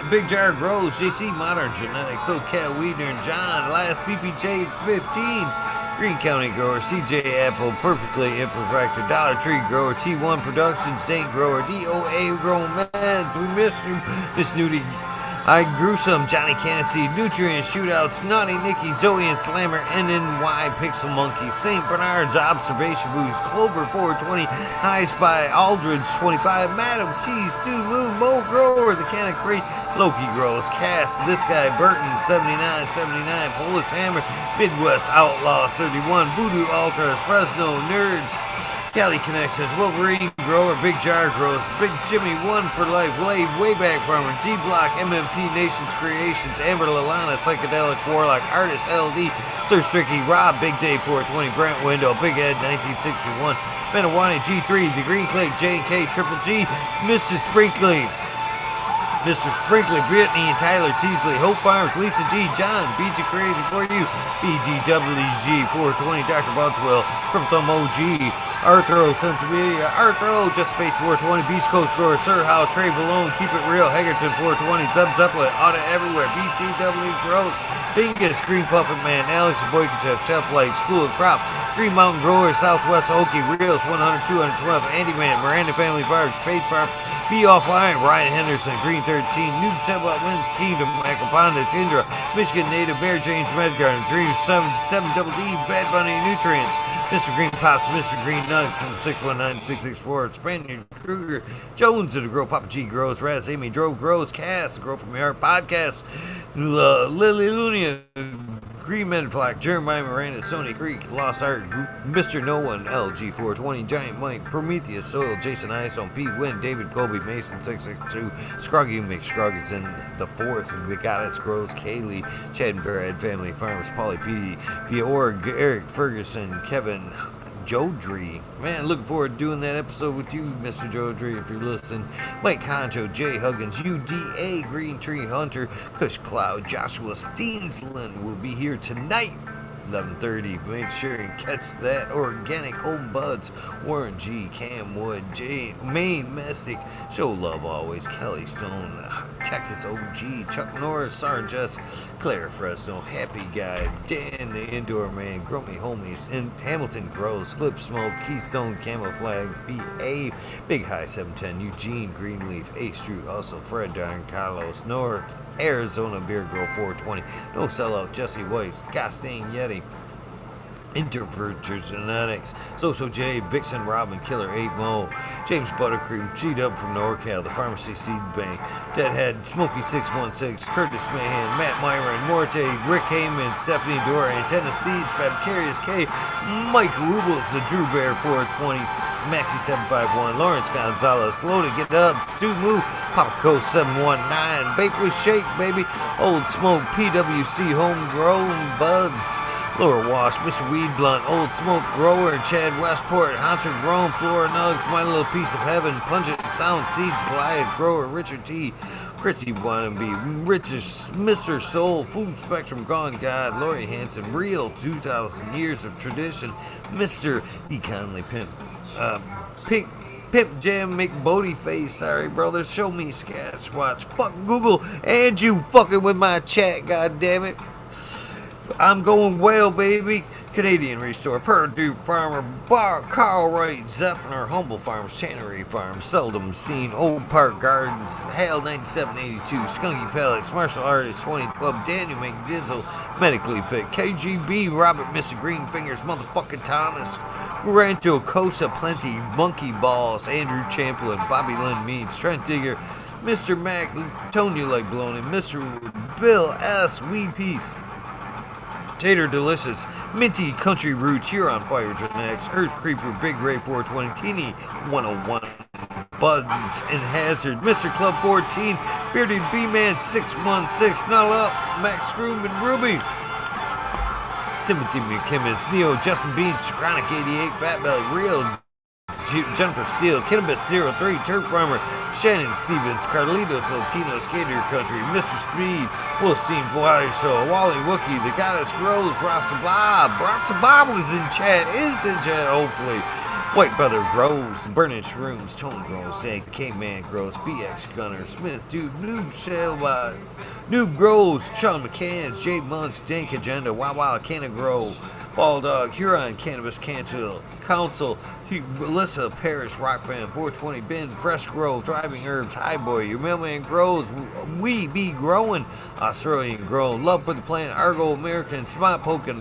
Big Jar Grows, JC Modern Genetics, Old Cat Weeder, and John, Last PPJ 15, Green County Grower, CJ Apple, Perfectly Imperfected, Dollar Tree Grower, T1 Productions, Dank Grower, DOA Grown Meds, we missed you, Miss Nudie, I Gruesome, Johnny Cannesseed, Nutrient Shootouts, Naughty Nicky, Zoe and Slammer, NNY, Pixel Monkey, St. Bernard's Observation Boost, Clover 420, High Spy, Aldridge 25, Madam T, Stu Lou, Mo Grower, The Cannon Crate, Loki Grows, Cass, This Guy, Burton 7979, Polish Hammer, Midwest Outlaw 31, Voodoo Ultras, Fresno Nerds, Cali Connections, Wolverine Grower, Big Jar Grows, Big Jimmy, One for Life, Wave, Wayback Farmer, D Block, MMP Nations Creations, Amber Lalana, Psychedelic Warlock, Artist LD, Sir Stricky, Rob, Big Day 420, Brent Window, Big Ed 1961, Benawani G3, The Green Clay, J&K, Triple G, Mr. Sprinkly, Mr. Sprinkly, Brittany and Tyler Teasley, Hope Farms, Lisa G, John, BG Crazy for You, BGWG 420, Dr. Budswell, from Thumb OG, Arthro, Sensibilia, Arthro, Just Fates 420, Beach Coast Grower, Sir How, Trey Valone, Keep It Real, Hagerton 420, Zub Zeppelin, Audit Everywhere, BTW Grows, Bingus, Green Puffin Man, Alex Boykachev, Chef Light, School of Crop, Green Mountain Growers, Southwest Okie, Reels 100, 212, Andy Man, Miranda Family Farms, Page Farms, Be Offline, Ryan Henderson, Green 13, Noob Sebot Wins Kingdom, Michael Ponditz, Indra, Michigan Native, Bear James Medgarden, Dreams 7 Double D, Bad Bunny Nutrients, Mr. Green Pots, Mr. Green Nuggets from 619-664, Spaniard Kruger, Jones of the Grow, Papa G Grows, Raz, Amy Drove Grows, Cass, the Grow from Your Heart Podcast, Lily Lunia, Green Men Flock, Jeremiah Miranda, Sony Creek, Lost Art, Mr. No One, LG420, Giant Mike, Prometheus, Soil, Jason Isom, Pete Wynn, David Colby, Mason 662, Scroggy McScroggins, the fourth, The Goddess Grows, Kaylee, Chad and Barrett Family Farms, Polly P, Fiorg, Eric Ferguson, Kevin, Jodry. Man, looking forward to doing that episode with you, Mr. Jodry, if you're listening. Mike Concho, Jay Huggins, UDA, Green Tree Hunter, Kush Cloud, Joshua Steensland will be here tonight. 11:30. Make sure and catch that. Organic Home Buds, Warren G, Cam Wood, J, Maine Messick, Show Love Always, Kelly Stone, Texas OG, Chuck Norris, Sargess, Claire Fresno, Happy Guy, Dan the Indoor Man, Grumpy Homies, and Hamilton Grows, Clip Smoke, Keystone Camouflage, BA, Big High 710, Eugene Greenleaf, Ace Drew Hustle, Fred Darn, Carlos North, Arizona Beer Girl 420, No Sellout, Jesse White, Gostain Yeti, Interverger Genetics, Social J, Vixen Robin, Killer 8 Mo, James Buttercream, G-Dub from NorCal, The Pharmacy Seed Bank, Deadhead, Smokey 616, Curtis Mahan, Matt Myron, Morte, Rick Heyman, Stephanie Dora, Antenna Seeds, Fabcarious K, Mike Rubles, The Drew Bear 420, Maxi 751, Lawrence Gonzalez, Slow to Get Up, Stu Moo, Popco 719, Bake with Shake, baby, Old Smoke, PWC, Homegrown Buds, Lower Wash, Mr. Weed Blunt, Old Smoke Grower, Chad Westport, Haunted Rome, Flora Nugs, My Little Piece of Heaven, Pungent Sound Seeds, Goliath Grower, Richard T, Fritzy Wannabe, Richard, Mr. Soul, Food Spectrum Gone God, Lori Hanson, Real 2,000 Years of Tradition, Mr. E. Conley Pimp, Pimp Jam McBodie Face, sorry brothers, show me Sketch Watch, fuck Google, and you fucking with my chat, goddammit. I'm going well, baby. Canadian Restore, Purdue Farmer, Bar, Carl Wright, Zephyr, Humble Farms, Tannery Farms, Seldom Seen, Old Park Gardens, Hale 9782, Skunky Pellets, Martial Artist 2012, Daniel McDizzle, Medically Fit, KGB, Robert Mr. Green Fingers, Motherfucking Thomas, Rancho Cosa Plenty, Monkey Balls, Andrew Champlin, Bobby Lynn Meads, Trent Digger, Mr. Mac, Tonya Like Blown, and Mr. Bill S. Weed Piece. Tater Delicious, Minty Country Roots, Huron Fire Genetics, Earth Creeper, Big Ray 420, Teeny 101, Buds and Hazard, Mr. Club 14, Bearded B-Man 616, Null Up, Max Groom and Ruby, Timothy McKimmons, Neo, Justin Beans, Chronic 88, Fat Belly, Real Jennifer Steele, Cannabis 03, Turf Farmer, Shannon Stevens, Carlitos Latino Skater Country, Mr. Speed, Willstein Wally Show, Wally Wookie, The Goddess Grows, Rasta Bob. Rasta Bob was in chat, is in chat, hopefully. White Brother Grows, Burning Shrooms, Tone Grows, Zach, K-Man Grows, BX Gunner, Smith Dude, Noob Sailbot, Noob Grows, Sean McCanns, J Munch, Dank Agenda, Wow Wow, Canna Grow, Ball Dog, Huron, Cannabis Council, Melissa, Parrish, Rock Band, 420, Ben, Fresh Grow, Thriving Herbs, High Boy, Your Mailman Grows, We Be Growing, Australian Grow, Love for the Planet, Argo American, Smart Poker,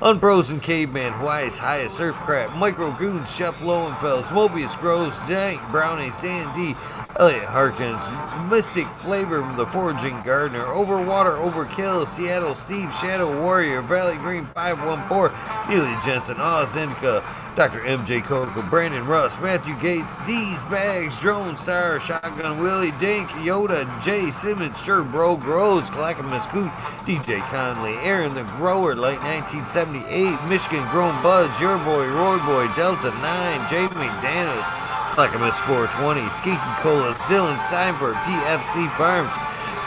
Unfrozen Caveman, Hawaii's Highest Surfcraft, Micro Goons, Chef Lowenfels, Mobius Grows, Dank, Brownie, Sandy, Elliot Harkins, Mystic Flavor, The Foraging Gardener, Overwater, Overkill, Seattle, Steve, Shadow Warrior, Valley Green 514, Neely Jensen, Oz Inca, Dr. MJ Coco, Brandon Russ, Matthew Gates, D's Bags, Drone Star, Shotgun Willie, Dink, Yoda, Jay Simmons, Sure Bro Grows, Clackamas Coot, DJ Conley, Aaron the Grower, late 1978, Michigan Grown Buds, Your Boy, Roy Boy, Delta 9, Jay McDaniels, Clackamas 420, Skinky Colas, Dylan Steinberg, PFC Farms,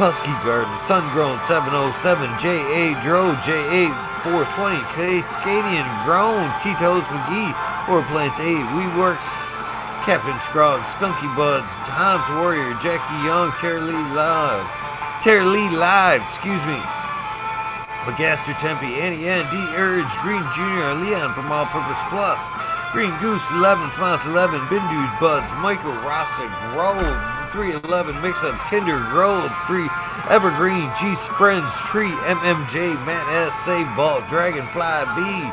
Husky Garden, Sun Grown 707, J.A. Dro, J.A. 420, Cascadian Grown, Tito's McGee, 4 Plants 8, WeWorks, Captain Scrog, Skunky Buds, Hans Warrior, Jackie Young, Terry Lee Live, Magaster Tempe, Annie N, D Urge, Green Jr., Leon from All Purpose Plus, Green Goose 11, Smiles 11, Bindu's Buds, Michael Rasta, Grove, 311 Mix-Up, Kinder Grove, 3 Evergreen, G Friends, Tree, MMJ, Matt S, Save Ball, Dragonfly B,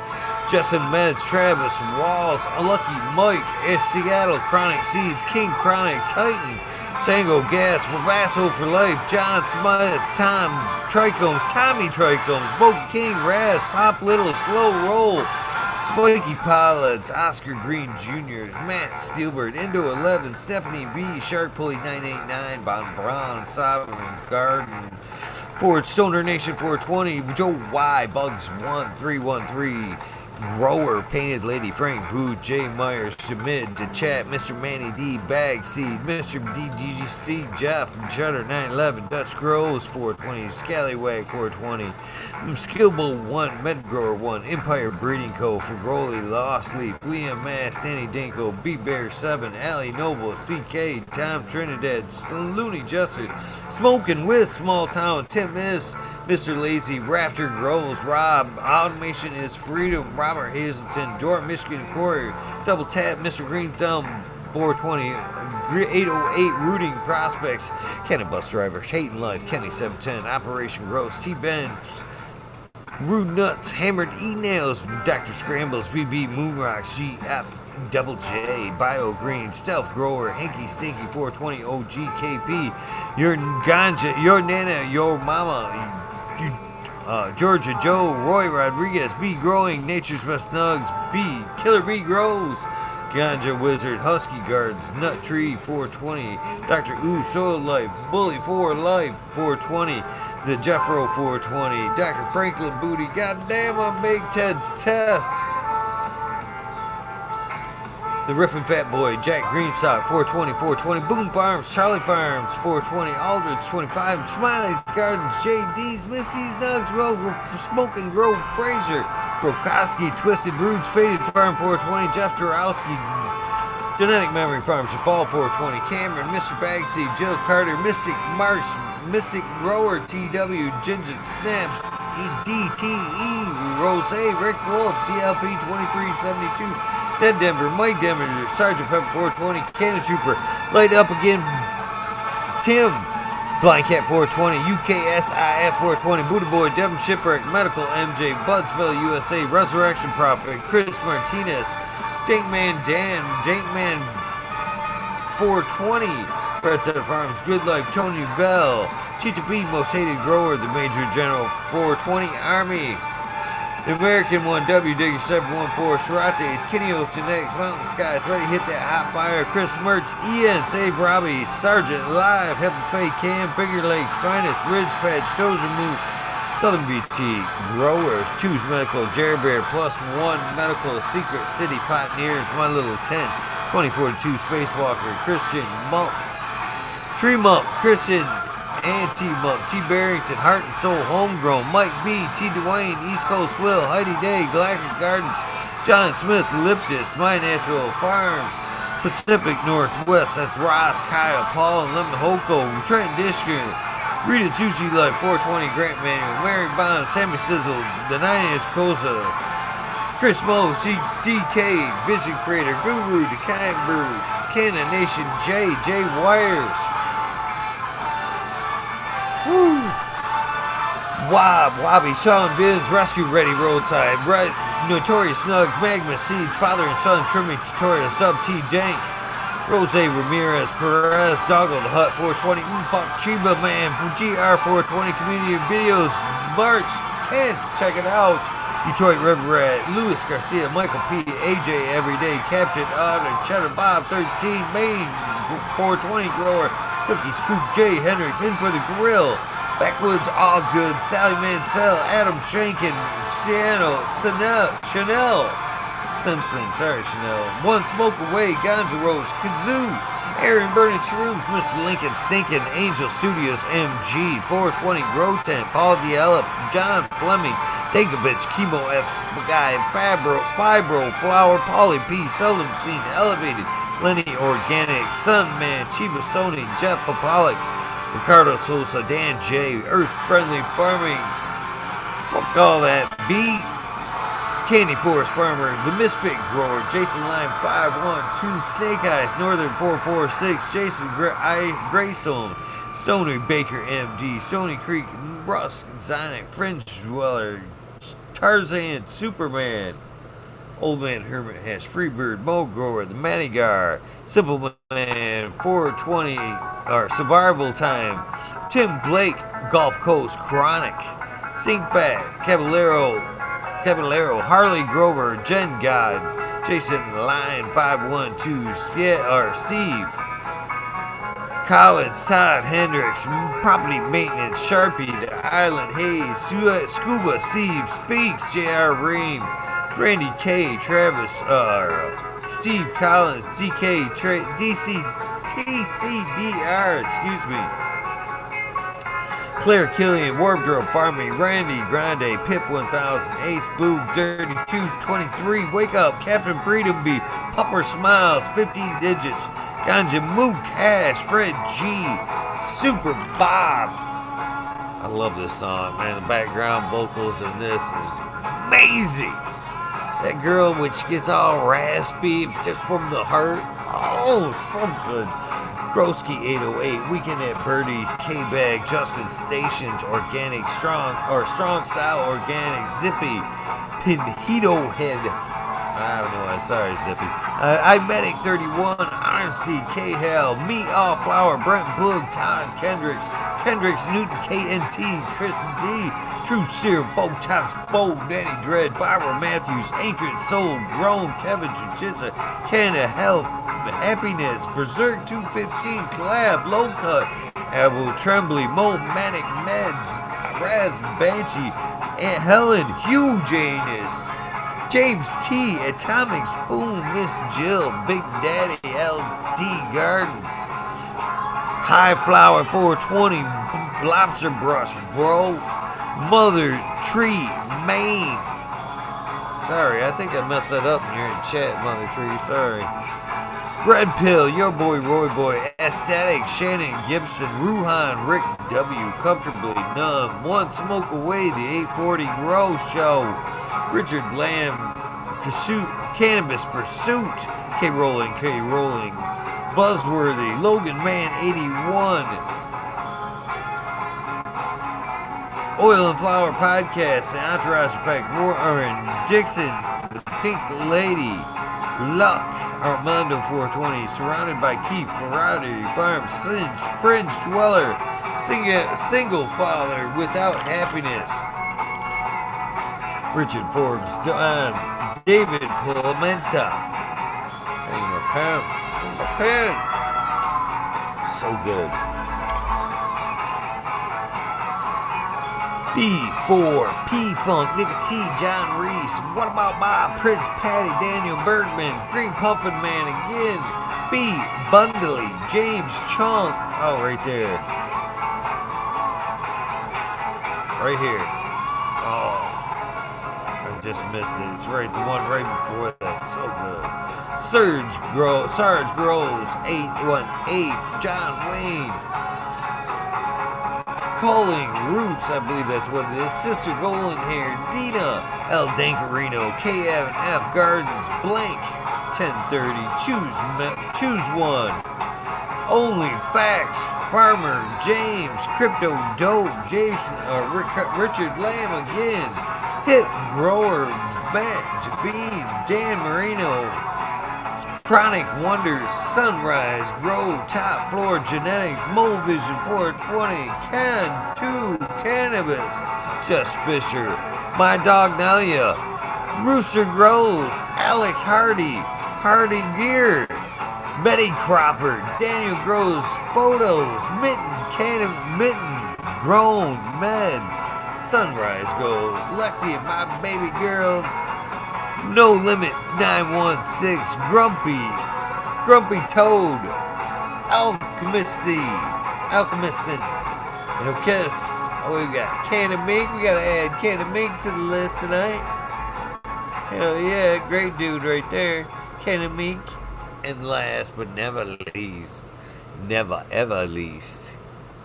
Justin Meds, Travis, Walls, Lucky Mike, Seattle, Chronic Seeds, King Chronic, Titan, Sango Gas, Mavasso for Life, John Smith, Tom Trichomes, Tommy Trichomes, Boat King, Raz, Pop Little, Slow Roll, Spiky Pilots, Oscar Green Jr., Matt Steelbird, Indo 11, Stephanie B, Shark Pulley 989, Bon Brown, Sovereign Garden, Ford Stoner Nation 420, Joe Y, Bugs 1313, Grower, Painted Lady, Frank Booth, Jay Myers, Shamid, The Chat, Mr. Manny D, Bag Seed, Mr. DGC, Jeff, Shutter 911, Dutch Grows 420, Scallywag 420, Skillable 1, Medgrower 1, Empire Breeding Co. for Growly, Lost Leaf, Liam Mass, Danny Dinko, B Bear 7, Allie Noble, CK, Tom Trinidad, Looney Justice, Smoking with Small Town, Tim Miss, Mr. Lazy, Rafter Grows, Rob, Automation is Freedom, Robert Hazelton, Dora Michigan Courier, Double Tap, Mr. Green Thumb, 420, 808 Rooting Prospects, Cannon Bus Driver, Hating Life, Kenny 710, Operation Gross, T-Ben, Rude Nuts, Hammered E-Nails, Dr. Scrambles, VB Moonrocks, GF, Double J, Bio Green, Stealth Grower, Hanky Stinky 420, OGKP, Your Ganja, Your Nana, Your Mama, Georgia Joe, Roy Rodriguez, B Growing, Nature's Best Nugs, B, Killer B Grows, Ganja Wizard, Husky Gardens, Nut Tree 420, Dr. Ooh Soil Life, Bully 4 Life 420, The Jeffro 420, Dr. Franklin Booty, Goddamn I'm Big Ted's Test, The Riffin' Fat Boy, Jack Greenstock, 420, 420, Boom Farms, Charlie Farms, 420, Aldridge, 25, Smiley's Gardens, JD's, Misty's Nugs, Smoking Grove, Fraser, Brokoski, Twisted Roots, Faded Farm, 420, Jeff Dorowski, Genetic Memory Farms, Fall 420, Cameron, Mr. Bagseed, Jill Carter, Mystic Marks, Mystic Grower, TW, Ginger Snaps, DTE, Rose, Rick Wolf, DLP 2372, Dead Denver, Mike Denver, Sergeant Pepper 420, Cannon Trooper, Light Up Again, Tim, Blind Cat 420, UKSIF 420, Buddha Boy, Devin Shipwreck, Medical MJ, Budsville USA, Resurrection Prophet, Chris Martinez, Dankman Dan, Dankman 420, Red Set of Farms, Good Life, Tony Bell, Cheetah B, Most Hated Grower, the Major General 420 Army, the American 1W, Digger 714, Sarates, Kenny Genetics, Mountain Skies, Ready Hit That Hot Fire, Chris Mertz, Ian, Save Robbie, Sergeant Live, Heaven Fay, Cam, Figure Lakes, Finest, Ridge Patch, Dozer Move, Southern BT Growers, Choose Medical, Jerry Bear, +1 Medical, Secret City Pioneers, My Little Tent, 2042 Spacewalker, Christian Mump, Tree Mump, Christian and T Mump, T Barrington, Heart and Soul, Homegrown, Mike B, T Dwayne, East Coast Will, Heidi Day, Galactic Gardens, John Smith, Liptus, My Natural Farms, Pacific Northwest, that's Ross, Kyle, Paul, and Lemon Hoko, Trent Dishkin, Rita Sushi Life, 420 Grant Manual, Mary Bond, Sammy Sizzle, The 9-Inch Koza, Chris Mo, DK, Vision Creator, Guru, The Kind Brew, Cannon Nation, J Wires, woo! Wobby, Sean Vins, Rescue Ready, Roadside, Notorious Snugs, Magma Seeds, Father and Son, Trimming Tutorials, Dub T Dank, Rose Ramirez, Perez, Doggle the Hut, 420, Pop Chiba Man, GR420 Community Videos, March 10th, check it out. Detroit River Rat, Luis Garcia, Michael P, AJ Everyday, Captain Otter, Cheddar Bob 13, Maine 420 Grower, Cookie Scoop J Hendricks, In for the Grill, Backwoods All Good, Sally Mansell, Adam Shankin, Chanel Simpson, sorry Chanel, One Smoke Away, Ganja Roach, Kazoo, Aaron Burning Shrooms, Mr. Lincoln Stinkin, Angel Studios MG, 420 Grow Tent, Paul Diella, John Fleming, Dagovich, Chemo F Guy, Fibro, Flower, Polly P, Seldom Seen, Elevated, Lenny Organic, Sunman, Chiba Sony, Jeff Popolic, Ricardo Sosa, Dan J, Earth Friendly Farming, fuck all that, B, Candy Forest Farmer, The Misfit Grower, Jason Lime 512, Snake Eyes, Northern 446, Jason Greystone, Stony Baker MD, Stony Creek, Russ Zonic, Fringe Dweller, Tarzan, Superman, Old Man Hermit Hash, Freebird, Mo Grower, The Manigar, Simple Man, 420, or Survival Time, Tim Blake, Gulf Coast, Chronic, Sing Fat, Caballero, Harley Grover, Jen God, Jason Line 512, Steve, Collins, Todd Hendricks, Property Maintenance, Sharpie, The Island Hayes, Scuba, Steve Speaks, J.R. Ream, Randy K, Travis, Steve Collins, DK, TCDR, excuse me, Claire Killian, Wardrobe Farming, Randy Grande, Pip 1000, Ace Boog, Dirty 223, Wake Up, Captain Breedemby, Pupper Smiles, 15 Digits, Ganja Moo Cash, Fred G, Super Bob. I love this song, man. The background vocals in this is amazing. That girl, when she gets all raspy, just from the heart, oh, so good. Groski 808, Weekend at Birdie's, K-Bag, Justin Stations, Organic Strong Style Organic, Zippy, Pinhito Head, I don't know, sorry Zippy, iMedic 31, Honesty, K-Hell, Me All Flower, Brent Boog, Todd Kendricks, Newton, KNT, Chris D, Truth Seer, Bo Tops, Bo, Danny Dread, Barbara Matthews, Ancient Soul, Grown, Kevin Jiu-Jitsu, Canada Health, Happiness, Berserk 215, Collab, Low Cut, Abu Trembly, Mo Manic Meds, Raz Banshee, Aunt Helen, Huge Anus, James T, Atomic Spoon, Miss Jill, Big Daddy, LD Gardens, High Flower 420, Lobster Brush, Bro, Mother Tree, Maine. Sorry, I think I messed that up in here in chat, Mother Tree, sorry. Red Pill, Your Boy, Roy Boy, Aesthetic, Shannon Gibson, Ruhan, Rick W, Comfortably Numb, One Smoke Away, The 840 Grow Show, Richard Lamb, Pursuit, Cannabis Pursuit, K Rolling, Buzzworthy, Logan Man 81, Oil and Flower Podcast, The Entourage Effect, Warren Dixon, The Pink Lady, Luck, Armando 420, Surrounded by Keith, Ferrari Farm, Fringe Dweller, Single Father Without Happiness, Richard Forbes, Don, David Pimenta, and a pen, so good. B4, P-Funk, Nick T, John Reese. What about Bob, Prince Patty, Daniel Bergman, Green Pumpkin Man again. B, Bundley, James Chunk. Oh, right there. Right here. Oh, I just missed it. It's right, the one right before that. So good. Sarge Groves, 818, John Wayne. Calling Roots, I believe that's what it is. Sister Golden Hair, Dina, El Dankarino, KF Gardens, Blank, 1030, choose one. Only Facts, Farmer, James, Crypto Dope, Jason, Richard Lamb again, Hip Grower, Matt Javine, Dan Marino, Chronic Wonders, Sunrise, Grow, Top Floor Genetics, Mole Vision 420, Can 2, Cannabis, Just Fisher, My Dog Nalia, Rooster Grows, Alex Hardy, Hardy Gear, Betty Cropper, Daniel Grows, Photos, Mitten, Grown, Meds, Sunrise Goes, Lexi and My Baby Girls, No Limit 916, Grumpy Toad, Alchemistin, and Kiss. Oh, we got Can of Mink. We gotta add Can of Mink to the list tonight. Hell yeah, great dude right there. Can of Mink. And last but never ever least,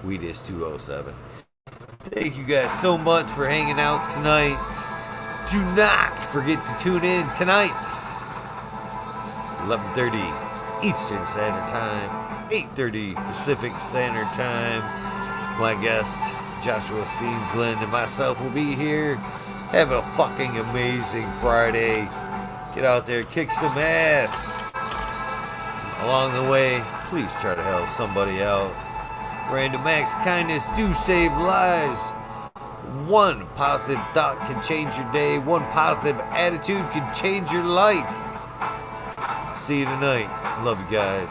Weedus 207. Thank you guys so much for hanging out tonight. Do not forget to tune in tonight, 11:30 Eastern Standard Time, 8:30 Pacific Standard Time. My guest, Joshua Steensland, and myself will be here. Have a fucking amazing Friday. Get out there, kick some ass. Along the way, please try to help somebody out. Random acts, kindness do save lives. One positive thought can change your day. One positive attitude can change your life. See you tonight. Love you guys.